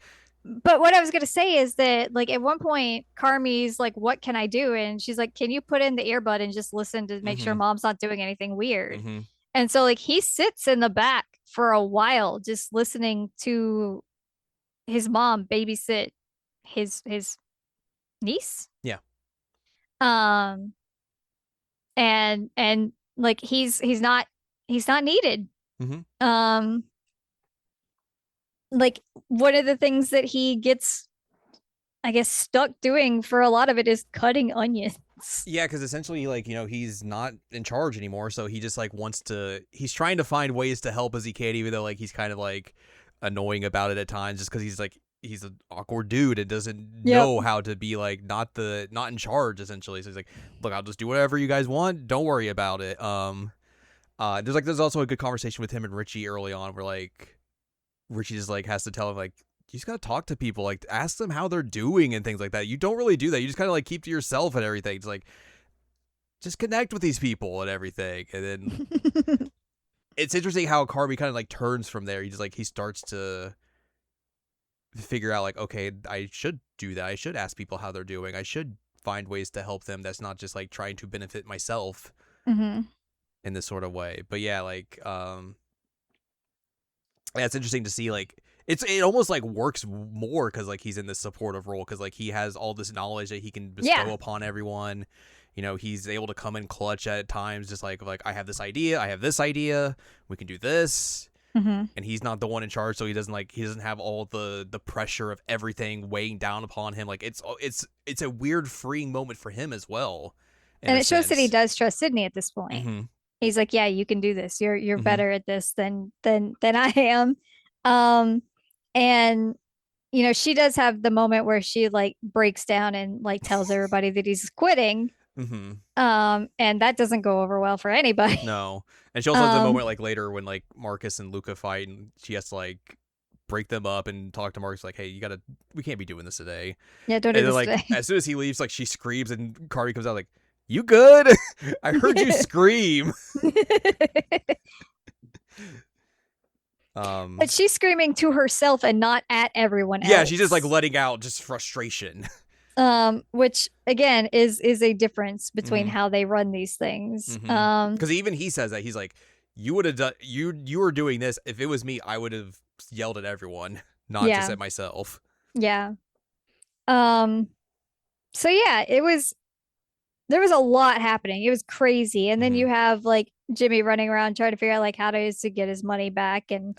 B: but what I was gonna say is that like at one point, Carmi's like, "What can I do?" And she's like, "Can you put in the earbud and just listen to make sure
A: Mm-hmm.
B: mom's not doing anything weird?"
A: Mm-hmm.
B: And so like he sits in the back for a while just listening to his mom babysit his niece.
A: Yeah.
B: Um, and like he's not needed.
A: Mm-hmm.
B: Um, like one of the things that he gets, I guess, stuck doing for a lot of it is cutting onions.
A: Yeah, because essentially, like, he's not in charge anymore, so he just like he's trying to find ways to help as he can, even though like he's kind of like annoying about it at times, just because he's an awkward dude and doesn't
B: Yep.
A: know how to be like not in charge essentially. So he's like, look, I'll just do whatever you guys want. Don't worry about it. There's also a good conversation with him and Richie early on where like Richie just like has to tell him like, you just gotta talk to people, like ask them how they're doing and things like that. You don't really do that. You just kind of like keep to yourself and everything. It's like, just connect with these people and everything. And then it's interesting how Carby kind of like turns from there. He starts to figure out like, okay, I should do that. I should ask people how they're doing. I should find ways to help them. That's not just like trying to benefit myself
B: Mm-hmm.
A: in this sort of way. But yeah, like yeah, it's interesting to see like it almost like works more because like he's in this supportive role because like he has all this knowledge that he can
B: Yeah.
A: bestow upon everyone. He's able to come in clutch at times, just like I have this idea, we can do this,
B: Mm-hmm.
A: and he's not the one in charge, so he doesn't have all the pressure of everything weighing down upon him. Like it's a weird freeing moment for him as well, in
B: And
A: a
B: it shows that he
A: sense.
B: does trust Sydney at this point.
A: Mm-hmm.
B: He's like, "Yeah, you can do this. You're
A: Mm-hmm.
B: better at this than I am." Um, and she does have the moment where she like breaks down and like tells everybody that he's quitting.
A: Mm-hmm.
B: And that doesn't go over well for anybody.
A: No. And she also has a
B: Um,
A: moment like later when like Marcus and Luca fight and she has to like break them up and talk to Marcus like, hey, we can't be doing this today.
B: yeah, don't do
A: And then
B: this
A: like
B: today.
A: as soon as he leaves, like she screams and Cardi comes out like, you good? I heard you scream.
B: But she's screaming to herself and not at everyone
A: Yeah, she's just like
B: else.
A: letting out just frustration.
B: Which again is a difference between
A: Mm-hmm.
B: how they run these things.
A: Mm-hmm. Because even he says that he's like, you would have done you were doing this. If it was me, I would have yelled at everyone, not just
B: Yeah,
A: at myself.
B: yeah. Um, so yeah, there was a lot happening. It was crazy. And then
A: Mm-hmm.
B: you have like Jimmy running around trying to figure out like how to get his money back and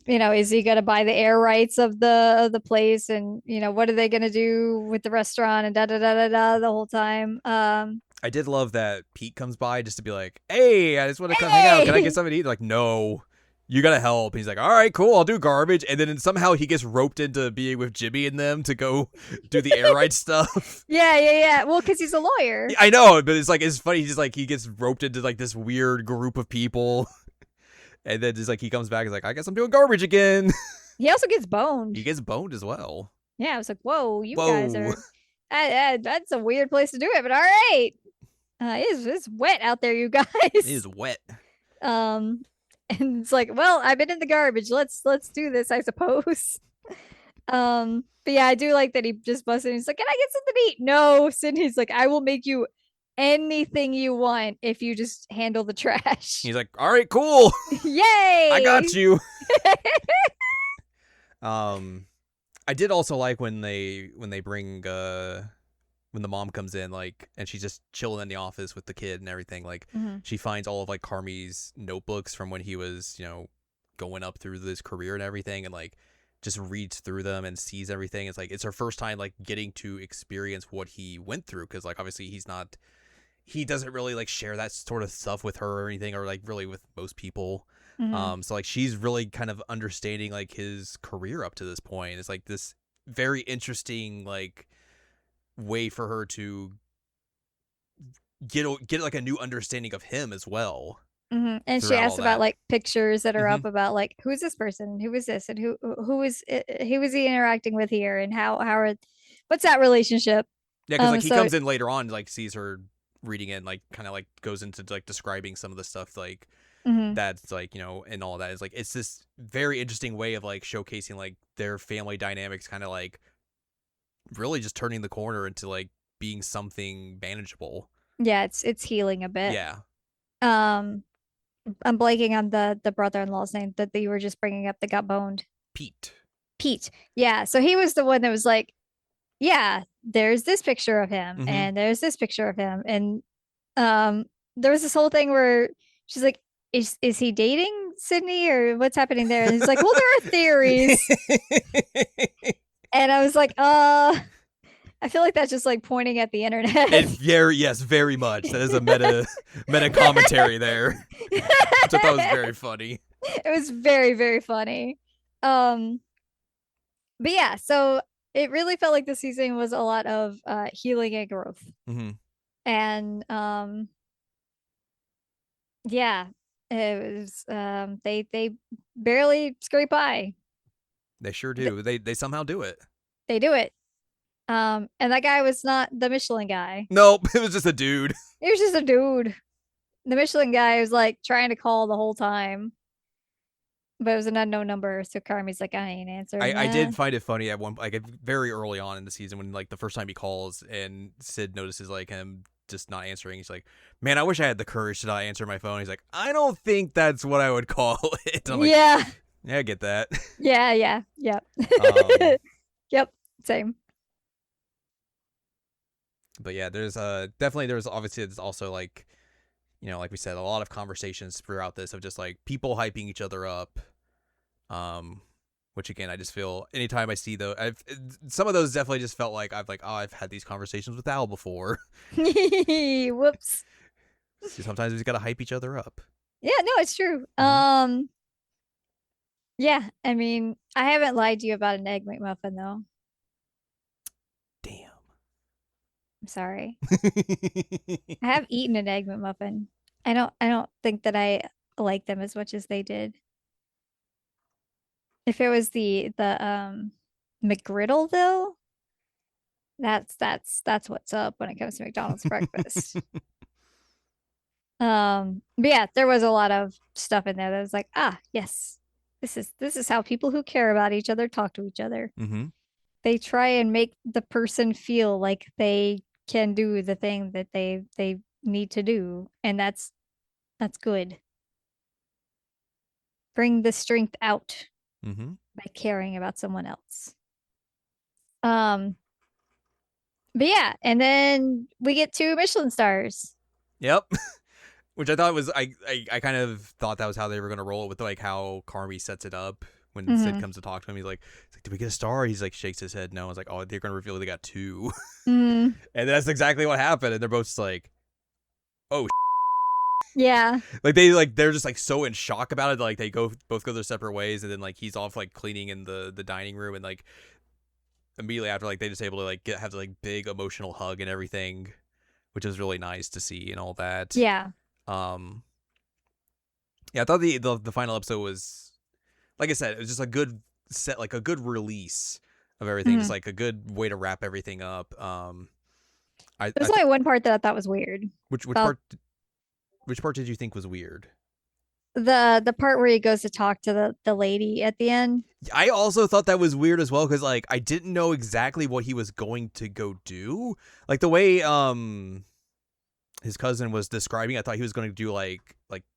B: is he gonna buy the air rights of the place and what are they gonna do with the restaurant and da da da da da the whole time.
A: I did love that Pete comes by just to be like, hey, I just want to come hang out. Can I get
B: Hey!
A: something to eat? Like, no, you gotta help. He's like, all right, cool, I'll do garbage. And then somehow he gets roped into being with Jimmy and them to go do the air rights stuff.
B: Yeah, yeah, yeah. Well, because he's a lawyer.
A: I know, but it's funny. He's just like, he gets roped into like this weird group of people. And then just like he comes back, he's like, I guess I'm doing garbage again.
B: He also gets boned.
A: He gets boned as well.
B: Yeah, I was like, whoa, you guys
A: Whoa.
B: are that's a weird place to do it, but all right. It's wet out there, you guys.
A: It is wet.
B: Um, and it's like, well, I've been in the garbage. Let's do this, I suppose. But yeah, I do like that he just busted in. He's like, can I get something to eat? No, Sydney's like, I will make you anything you want if you just handle the trash.
A: He's like, all right, cool.
B: Yay!
A: I got you. I did also like when they bring when the mom comes in, like, and she's just chilling in the office with the kid and everything, like,
B: Mm-hmm.
A: she finds all of like Carmi's notebooks from when he was, going up through his career and everything, and like just reads through them and sees everything. It's like it's her first time like getting to experience what he went through, because like obviously he doesn't really like share that sort of stuff with her or anything, or like really with most people.
B: Mm-hmm.
A: So like she's really kind of understanding like his career up to this point. It's like this very interesting like way for her to get like a new understanding of him as well
B: Mm-hmm. And she
A: throughout all
B: asks about
A: that.
B: like pictures that are
A: Mm-hmm.
B: up about like who's this person, who is this, and who is he interacting with here, and how are what's that relationship?
A: Yeah, because like he
B: So
A: comes in later on, like sees her reading it, and like kind of like goes into like describing some of the stuff like
B: mhm.
A: that's like and all that is like it's this very interesting way of like showcasing like their family dynamics, kind of like really just turning the corner into like being something manageable.
B: Yeah, it's healing a bit.
A: Yeah,
B: Um, I'm blanking on the brother-in-law's name that you were just bringing up that got boned.
A: Pete.
B: Pete. Yeah, so he was the one that was like, yeah, there's this picture of him,
A: Mm-hmm.
B: and there's this picture of him, and um, there was this whole thing where she's like, is he dating Sydney or what's happening there? And he's like, well, there are theories, and I was like, I feel like that's just like pointing at the
A: It
B: internet.
A: very yes, very much. That is a meta commentary there, which I thought was very funny.
B: It was very, very funny. Um, but yeah, so it really felt like the season was a lot of healing and growth.
A: Mm-hmm.
B: And yeah, it was they barely scrape by.
A: They sure
B: Th-
A: do. They somehow do it.
B: They do it. And that guy was not the Michelin guy.
A: Nope, it was just a dude.
B: He was just a dude. The Michelin guy was like trying to call the whole time, but it was an unknown number. So Carmi's like, I ain't answering
A: I
B: that.
A: did find it funny at one like very early on in the season when like the first time he calls and Sid notices like him just not answering. He's like, "Man, I wish I had the courage to not answer my phone." He's like, "I don't think that's what I would call it." And I'm like,
B: Yeah.
A: "Yeah, I get that."
B: Yeah. Yep.
A: Um,
B: Yep. Same.
A: but yeah, there's obviously there's also like like we said, a lot of conversations throughout this of just like people hyping each other up. Um, which again, I just feel anytime I see some of those definitely just felt like I've had these conversations with Al before.
B: Whoops.
A: Sometimes we just gotta hype each other up.
B: Yeah, no, it's true.
A: Mm-hmm.
B: Yeah, I mean, I haven't lied to you about an egg McMuffin though.
A: Damn.
B: I'm sorry. I have eaten an egg McMuffin. I don't think that I like them as much as they did. If it was the McGriddle though, that's what's up when it comes to McDonald's breakfast. But yeah, there was a lot of stuff in there that was like, ah, yes, this is how people who care about each other talk to each other.
A: Mm-hmm.
B: They try and make the person feel like they can do the thing that they need to do, and that's good. Bring the strength out
A: Mm-hmm.
B: by caring about someone else. Um, but yeah, and then we get two Michelin stars.
A: Yep. Which I thought was I kind of thought that was how they were gonna roll it with like how Carmi sets it up when Sid
B: Mm-hmm.
A: comes to talk to him. He's like, "Did we get a star?" He's like shakes his head no. I was like, "Oh, they're gonna reveal they got two,"
B: Mm,
A: and that's exactly what happened. And they're both just like, "Oh."
B: yeah.
A: They're just like so in shock about it. Like they both go their separate ways, and then like he's off like cleaning in the dining room, and like immediately after like they just able to like have the like big emotional hug and everything, which is really nice to see and all that.
B: Yeah.
A: Um, yeah, I thought the final episode was, like I said, it was just a good set, like a good release of everything, just
B: Mhm.
A: like a good way to wrap everything up.
B: There's only one part that I thought was weird.
A: Which
B: About
A: part did you think was weird?
B: the part where he goes to talk to the lady at the end.
A: I also thought that was weird as well, because like I didn't know exactly what he was going to go do. Like the way his cousin was describing, I thought he was going to do like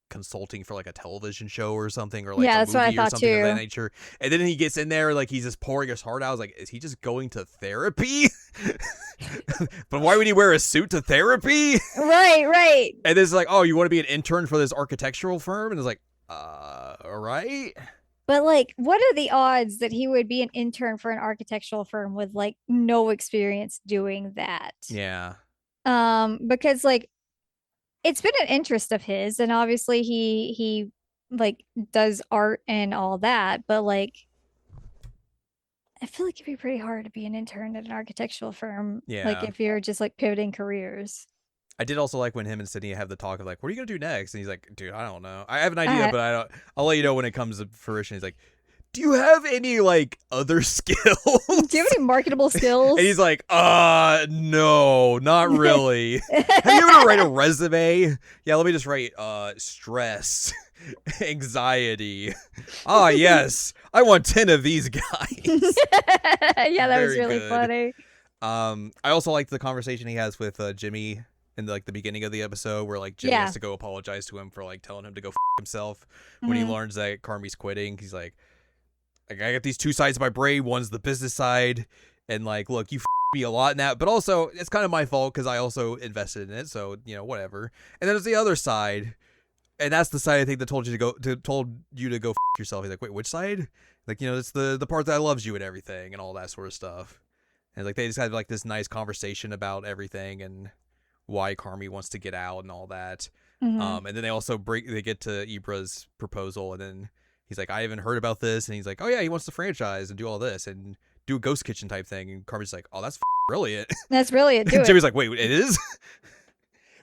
A: consulting for like a television show or something, or like
B: Yeah,
A: a
B: that's what I
A: movie or
B: thought
A: something of that
B: too.
A: nature. And then he gets in there like he's just pouring his heart out. I was like, is he just going to therapy? But why would he wear a suit to therapy?
B: Right, right.
A: And it's like, oh, you want to be an intern for this architectural firm? And it's like, all right.
B: But like, what are the odds that he would be an intern for an architectural firm with like no experience doing that?
A: Yeah.
B: Because like it's been an interest of his, and obviously he like does art and all that, but like I feel like it'd be pretty hard to be an intern at an architectural firm, like
A: Yeah.
B: if you're just like pivoting careers.
A: I did also like when him and Sydney have the talk of like, what are you gonna do next? And he's like, dude, I don't know. I have an idea,
B: Uh,
A: but I don't. I'll let you know when it comes to fruition. He's like, do you have any like other skills?
B: do you have any marketable
A: And
B: skills?
A: he's like, no, not really. Have you ever write a resume? Yeah, let me just write stress, anxiety. Ah, yes. I want 10 of these guys.
B: Yeah, that was
A: Very
B: really
A: good.
B: funny.
A: I also like the conversation he has with Jimmy in like the beginning of the episode where like Jimmy
B: Yeah.
A: has to go apologize to him for like telling him to go himself when he
B: Mhm.
A: learns that Carmi's quitting. He's like I got these two sides of my brain. One's the business side, and like, look, you me a lot in that, but also it's kind of my fault because I also invested in it. So whatever. And then there's the other side, and that's the side I think that told you to go yourself. He's like, wait, which side? Like, it's the part that loves you and everything and all that sort of stuff. And like they just had like this nice conversation about everything and why Carmi wants to get out and all that.
B: Mhm.
A: And then they get to Ibra's proposal, and then he's like, I haven't heard about this, and he's like, oh yeah, he wants to franchise and do all this and do a ghost kitchen type thing. And Carmi's like, oh, that's brilliant.
B: That's really it. Do
A: And
B: it.
A: Jimmy's like, wait, it is.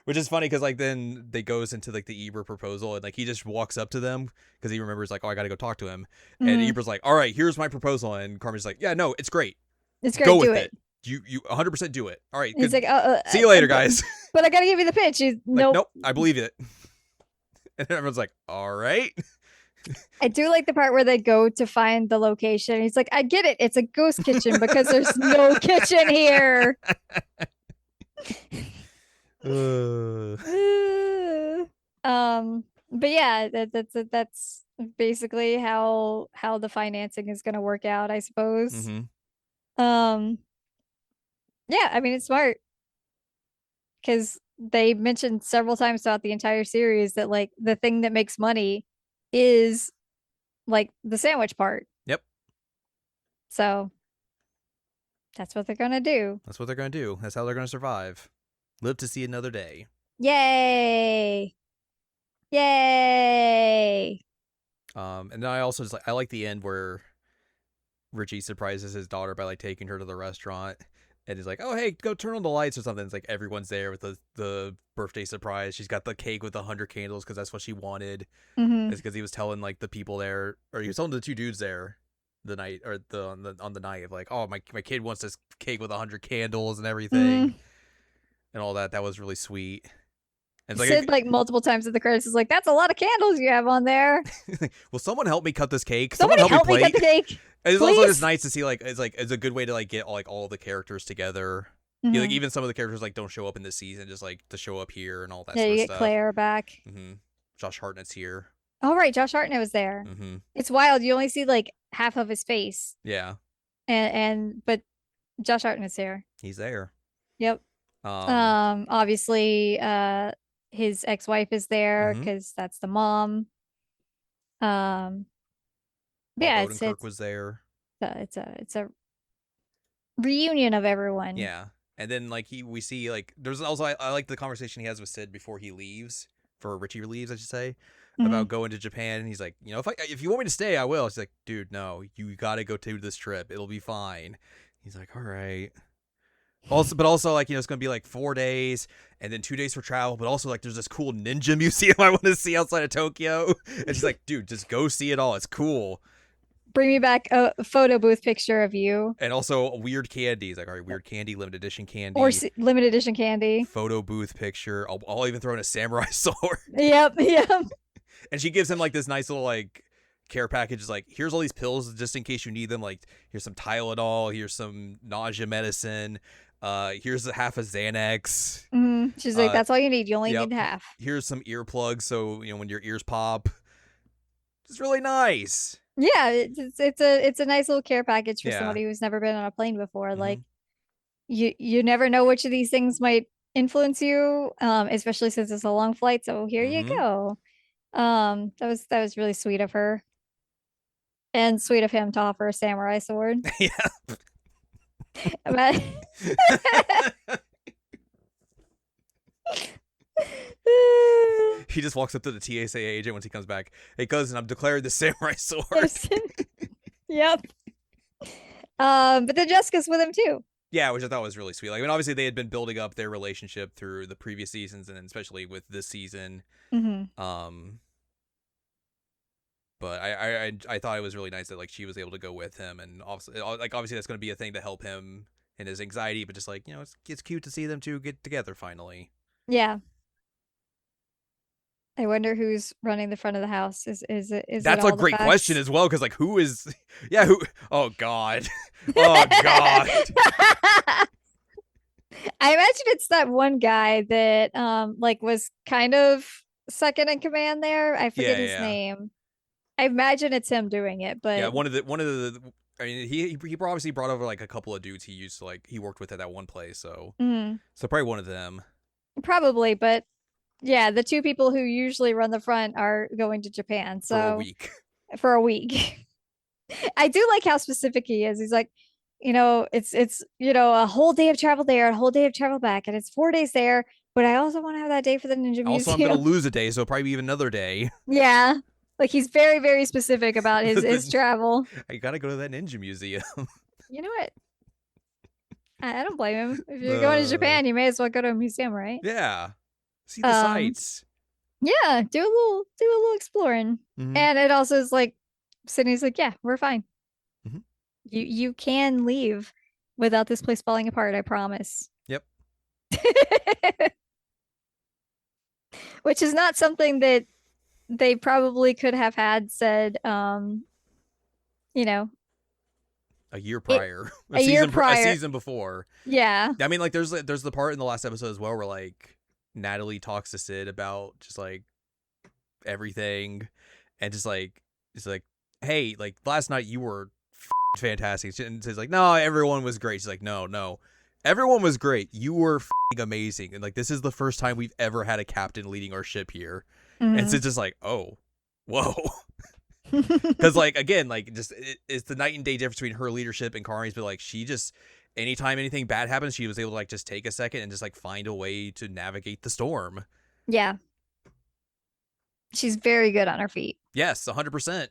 A: Which is funny because like then they goes into like the Ibra proposal, and like he just walks up to them because he remembers like, oh, I gotta go talk to him. And
B: Mhm.
A: Ibra's like, all right, here's my proposal, and Carmi's like, yeah, no, it's great.
B: It's great.
A: Go
B: Do
A: with
B: it.
A: it. You 100% do it. All right,
B: He's
A: good.
B: like,
A: See you later, guys.
B: but I gotta give you the pitch. He's
A: Like,
B: nope.
A: nope, I believe it. And everyone's like, all right.
B: I do like the part where they go to find the location. He's like, I get it. It's a ghost kitchen because there's no kitchen here. But yeah, that's basically how the financing is gonna work out, I suppose.
A: Mm-hmm.
B: Um, yeah, I mean it's smart because they mentioned several times throughout the entire series that like the thing that makes money is like the sandwich part.
A: Yep.
B: So that's what they're gonna do.
A: That's what they're going to do. That's how they're going to survive. Live to see another day.
B: Yay! Yay!
A: And then I also just I like the end where Richie surprises his daughter by like taking her to the restaurant, and he's like, "Oh, hey, go turn on the lights or something." It's like everyone's there with the birthday surprise. She's got the cake with 100 candles because that's what she wanted.
B: Mm-hmm.
A: It's because he was telling like the people there, or he was telling the two dudes there the night or on the night of like, "Oh, my kid wants this cake with 100 candles and everything."
B: Mm-hmm.
A: And all that. That was really sweet. And
B: Sid
A: it's
B: like multiple times in the credits is like, "That's a lot of candles you have on there.
A: will someone help me cut this cake?
B: Somebody help me cut
A: plate.
B: the cake."
A: And it's also
B: please.
A: just nice to see like it's a good way to like get like all the characters together.
B: Mhm.
A: Like even some of the characters like don't show up in this season, just like to show up here and all that.
B: Yeah,
A: sort
B: you
A: of
B: get
A: stuff.
B: Claire back.
A: Mm-hmm. Josh Hartnett's here.
B: Oh right, Josh Hartnett was there.
A: Mm-hmm.
B: It's wild. You only see like half of his face,
A: Yeah,
B: and but Josh Hartnett's here.
A: he's there.
B: Yep. Obviously, his ex-wife is there
A: Mhm.
B: because that's the mom.
A: Bob
B: Yeah,
A: Odenkirk was there.
B: it's a reunion of everyone.
A: Yeah, and then like we see like there's also I like the conversation he has with Sid before he leaves, for Richie leaves, I should say, about going to Japan. And he's like, if you want me to stay, I will. She's like, dude, no, you got to go to this trip. It'll be fine. He's like, all right. Also, like, it's gonna be like 4 days and then 2 days for travel, but also like there's this cool ninja museum I want to see outside of Tokyo. And she's like, dude, just go see it all. It's cool.
B: Bring me back a photo booth picture of you,
A: And also weird candy. He's like, all right, weird candy, limited edition candy,
B: or limited edition candy.
A: photo booth picture. I'll even throw in a samurai sword.
B: Yep, yep.
A: And she gives him like this nice little like care package. Is like, here's all these pills just in case you need them. Like, here's some Tylenol. Here's some nausea medicine. Here's a half a Xanax.
B: She's like, that's all you need. You only
A: Yep.
B: need half.
A: Here's some earplugs, so when your ears pop. It's really nice.
B: Yeah, it's a nice little care package for
A: Yeah.
B: somebody who's never been on a plane before.
A: Mm-hmm.
B: Like you never know which of these things might influence you, especially since it's a long flight. So here you
A: Mm-hmm.
B: go. That was really sweet of her. And sweet of him to offer a samurai sword.
A: Yeah.
B: But
A: He just walks up to the TSA agent once he comes back. Hey, cousin, I've declared the samurai sword.
B: Yep. But then Jessica's with him too.
A: Yeah, which I thought was really sweet. Like, I mean, obviously they had been building up their relationship through the previous seasons, and especially with this season.
B: Mm-hmm.
A: But I thought it was really nice that like she was able to go with him, and obviously that's going to be a thing to help him in his anxiety. But just like it's cute to see them two get together finally.
B: Yeah. I wonder who's running the front of the house. Is it
A: That's a
B: all the
A: great question
B: facts?
A: as well, because like who is, yeah, who? Oh God, oh God.
B: I imagine it's that one guy that like was kind of second in command there. I forget
A: Yeah,
B: his
A: yeah,
B: name. I imagine it's him doing it,
A: yeah.
B: but
A: One of the. I mean, he obviously brought over like a couple of dudes he worked with at that one place, so probably one of them
B: probably, but yeah, the two people who usually run the front are going to Japan.
A: for a
B: So
A: week.
B: for a week. I do like how specific he is. He's like, it's a whole day of travel there, a whole day of travel back, and it's 4 days there. But I also want to have that day for the Ninja
A: Also, I'm gonna
B: Museum.
A: lose a day, so probably even another day.
B: Yeah. Like he's very, very specific about his travel.
A: I gotta go to that ninja museum.
B: You know what? I don't blame him. If you're going to
A: uh,
B: Japan, you may as well go to a museum, right?
A: yeah, see the
B: Um,
A: sights.
B: yeah, do a little exploring.
A: Mm-hmm.
B: And it also is like Sydney's like, yeah, we're fine.
A: Mm-hmm.
B: You can leave without this place falling apart, I promise.
A: Yep.
B: Which is not something that they probably could have had said you know,
A: A year
B: it
A: prior,
B: a year
A: a
B: prior.
A: season before.
B: Yeah.
A: I mean, like there's the part in the last episode as well where like Natalie talks to Sid about just like everything, and just like it's like, hey, like last night you were fantastic, and Sid's like, no, everyone was great. She's like, no, everyone was great. You were amazing, and like this is the first time we've ever had a captain leading our ship here, and
B: Mhm.
A: Sid's just like, oh, whoa. Because like again, like just it's the night and day difference between her leadership and Kari's, but like she just anytime anything bad happens, she was able to like just take a second and just like find a way to navigate the storm.
B: Yeah. She's very good on her feet.
A: Yes, 100%.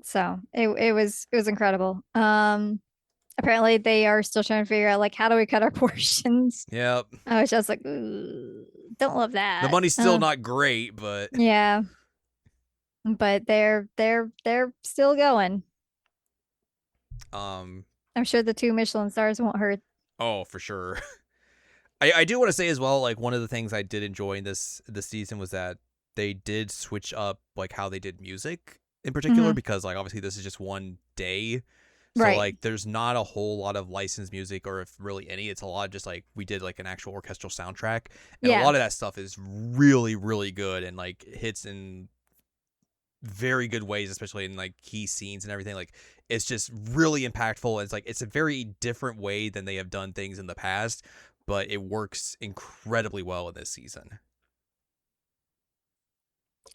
B: So it was incredible. Apparently they are still trying to figure out like how do we cut our portions.
A: Yep.
B: I was just like, ooh, don't love
A: The
B: that.
A: money's still not great, but
B: Yeah, but they're still going.
A: um,
B: I'm sure the 2 Michelin stars won't hurt.
A: oh for sure. I do want to say as well, like one of the things I did enjoy in this season was that they did switch up like how they did music in particular,
B: Mhm.
A: because like obviously this is just one day. So
B: Right.
A: like there's not a whole lot of licensed music, or if really any. It's a lot of just like we did like an actual orchestral soundtrack, and a
B: Yeah.
A: lot of that stuff is really really good and like hits in very good ways, especially in like key scenes and everything. Like it's just really impactful. It's like it's a very different way than they have done things in the past, but it works incredibly well in this season.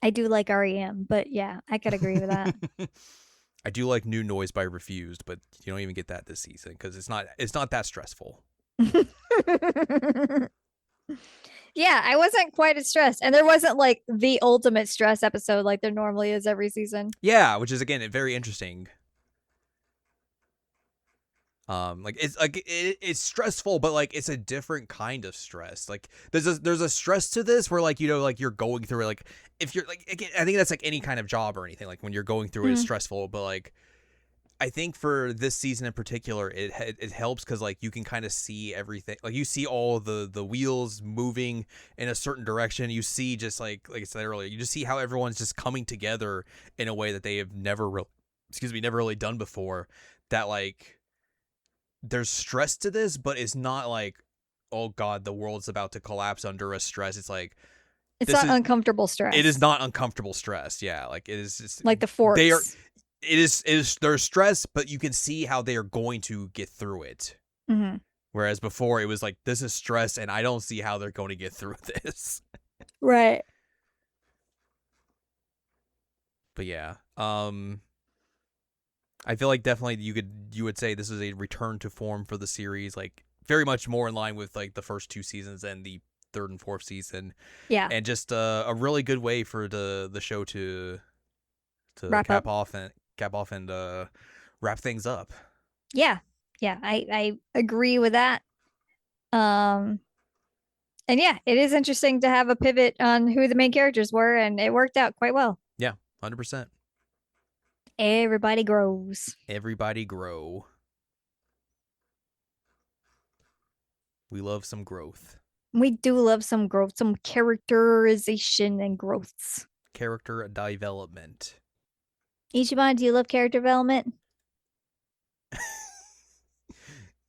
B: I do like REM, but yeah, I could agree with that.
A: I do like New Noise by Refused, but you don't even get that this season because it's not that stressful.
B: Yeah, I wasn't quite as stressed. And there wasn't like the ultimate stress episode like there normally is every season.
A: Yeah, which is again very interesting. Like it's stressful, but like it's a different kind of stress. Like there's a stress to this where like like you're going through it. Like if you're like again, I think that's like any kind of job or anything. Like when you're going through it is stressful, but like I think for this season in particular, it helps because like you can kind of see everything. Like you see all the wheels moving in a certain direction. You see just like I said earlier, you just see how everyone's just coming together in a way that they have never really done before. That like there's stress to this, but it's not like, oh god, the world's about to collapse under a stress. It's like
B: It's
A: this
B: not
A: is
B: uncomfortable
A: it is
B: stress
A: not uncomfortable stress. Yeah, like it is just,
B: like the
A: they are
B: forks.
A: it is there's stress, but you can see how they are going to get through it.
B: Mm-hmm.
A: Whereas before it was like, this is stress and I don't see how they're going to get through this.
B: Right.
A: But yeah. I feel like definitely you would say this is a return to form for the series, like very much more in line with like the first two seasons and the third and fourth season,
B: Yeah.
A: and just a really good way for the show to
B: Wrap up.
A: cap off and wrap things up.
B: Yeah. Yeah. I agree with that. Um, and yeah, it is interesting to have a pivot on who the main characters were, and it worked out quite well.
A: Yeah, 100%.
B: Everybody grows.
A: Everybody grow. We love some growth.
B: We do love some growth, some characterization and growths.
A: Character development.
B: Ichiban, do you love character development?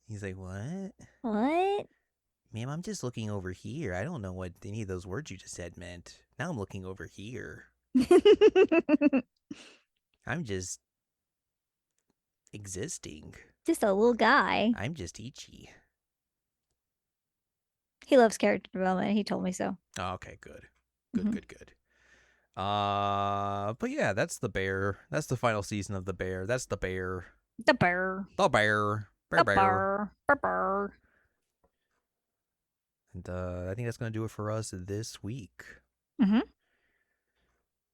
A: He's like, what?
B: What?
A: Ma'am, I'm just looking over here. I don't know what any of those words you just said meant. Now I'm looking over here. I'm just existing.
B: Just a little guy.
A: I'm just Ichi.
B: He loves character development. He told me so.
A: Oh, okay, good.
B: Mhm.
A: Good. But yeah, that's the bear. That's the final season of the bear. That's the bear.
B: The bear.
A: The bear.
B: The
A: Bear.
B: bear. Bear. Bear.
A: And I think that's gonna do it for us this week.
B: Mm-hmm.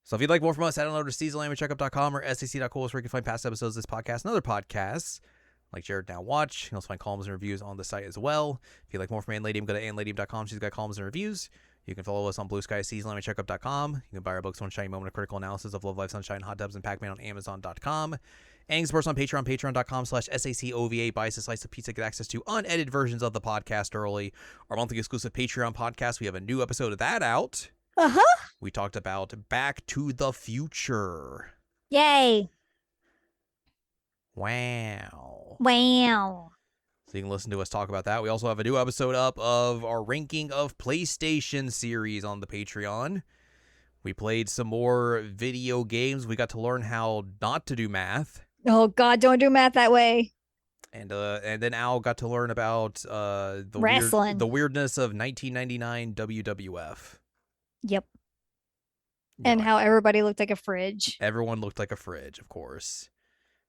A: So if you'd like more from us, head on over to seasonlandcheckup.com or sac.cool, where you can find past episodes of this podcast and other podcasts like Jared Now Watch. You can also find columns and reviews on the site as well. If you'd like more from Ann Ladium, go to annladium.com. She's got columns and reviews. You can follow us on Blue Sky seasonlandcheckup.com. You can buy our books, One Shiny Moment, a critical analysis of Love, Life, Sunshine, Hot Tubs, and Pac-Man on Amazon.com. And you can support us on Patreon, patreon.com/SACOVA. Buy us a slice of pizza, get access to unedited versions of the podcast early. Our monthly exclusive Patreon podcast. We have a new episode of that out.
B: Uh-huh.
A: We talked about Back to the Future.
B: Yay.
A: Wow.
B: Wow.
A: So you can listen to us talk about that. We also have a new episode up of our ranking of PlayStation series on the Patreon. We played some more video games. We got to learn how not to do math.
B: Oh God, don't do math that way.
A: And then Al got to learn about the
B: Wrestling.
A: the weirdness of 1999 WWF.
B: Yep. And how everybody looked like a fridge.
A: Everyone looked like a fridge, of course.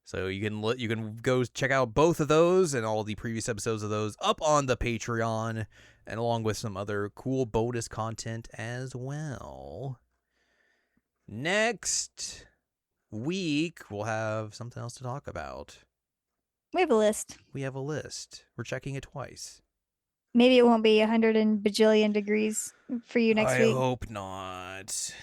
A: So you can go check out both of those and all the previous episodes of those up on the Patreon, and along with some other cool bonus content as well. Next week we'll have something else to talk about.
B: We have a list.
A: We're checking it twice.
B: Maybe it won't be 100 and bajillion degrees for you next week.
A: I hope not.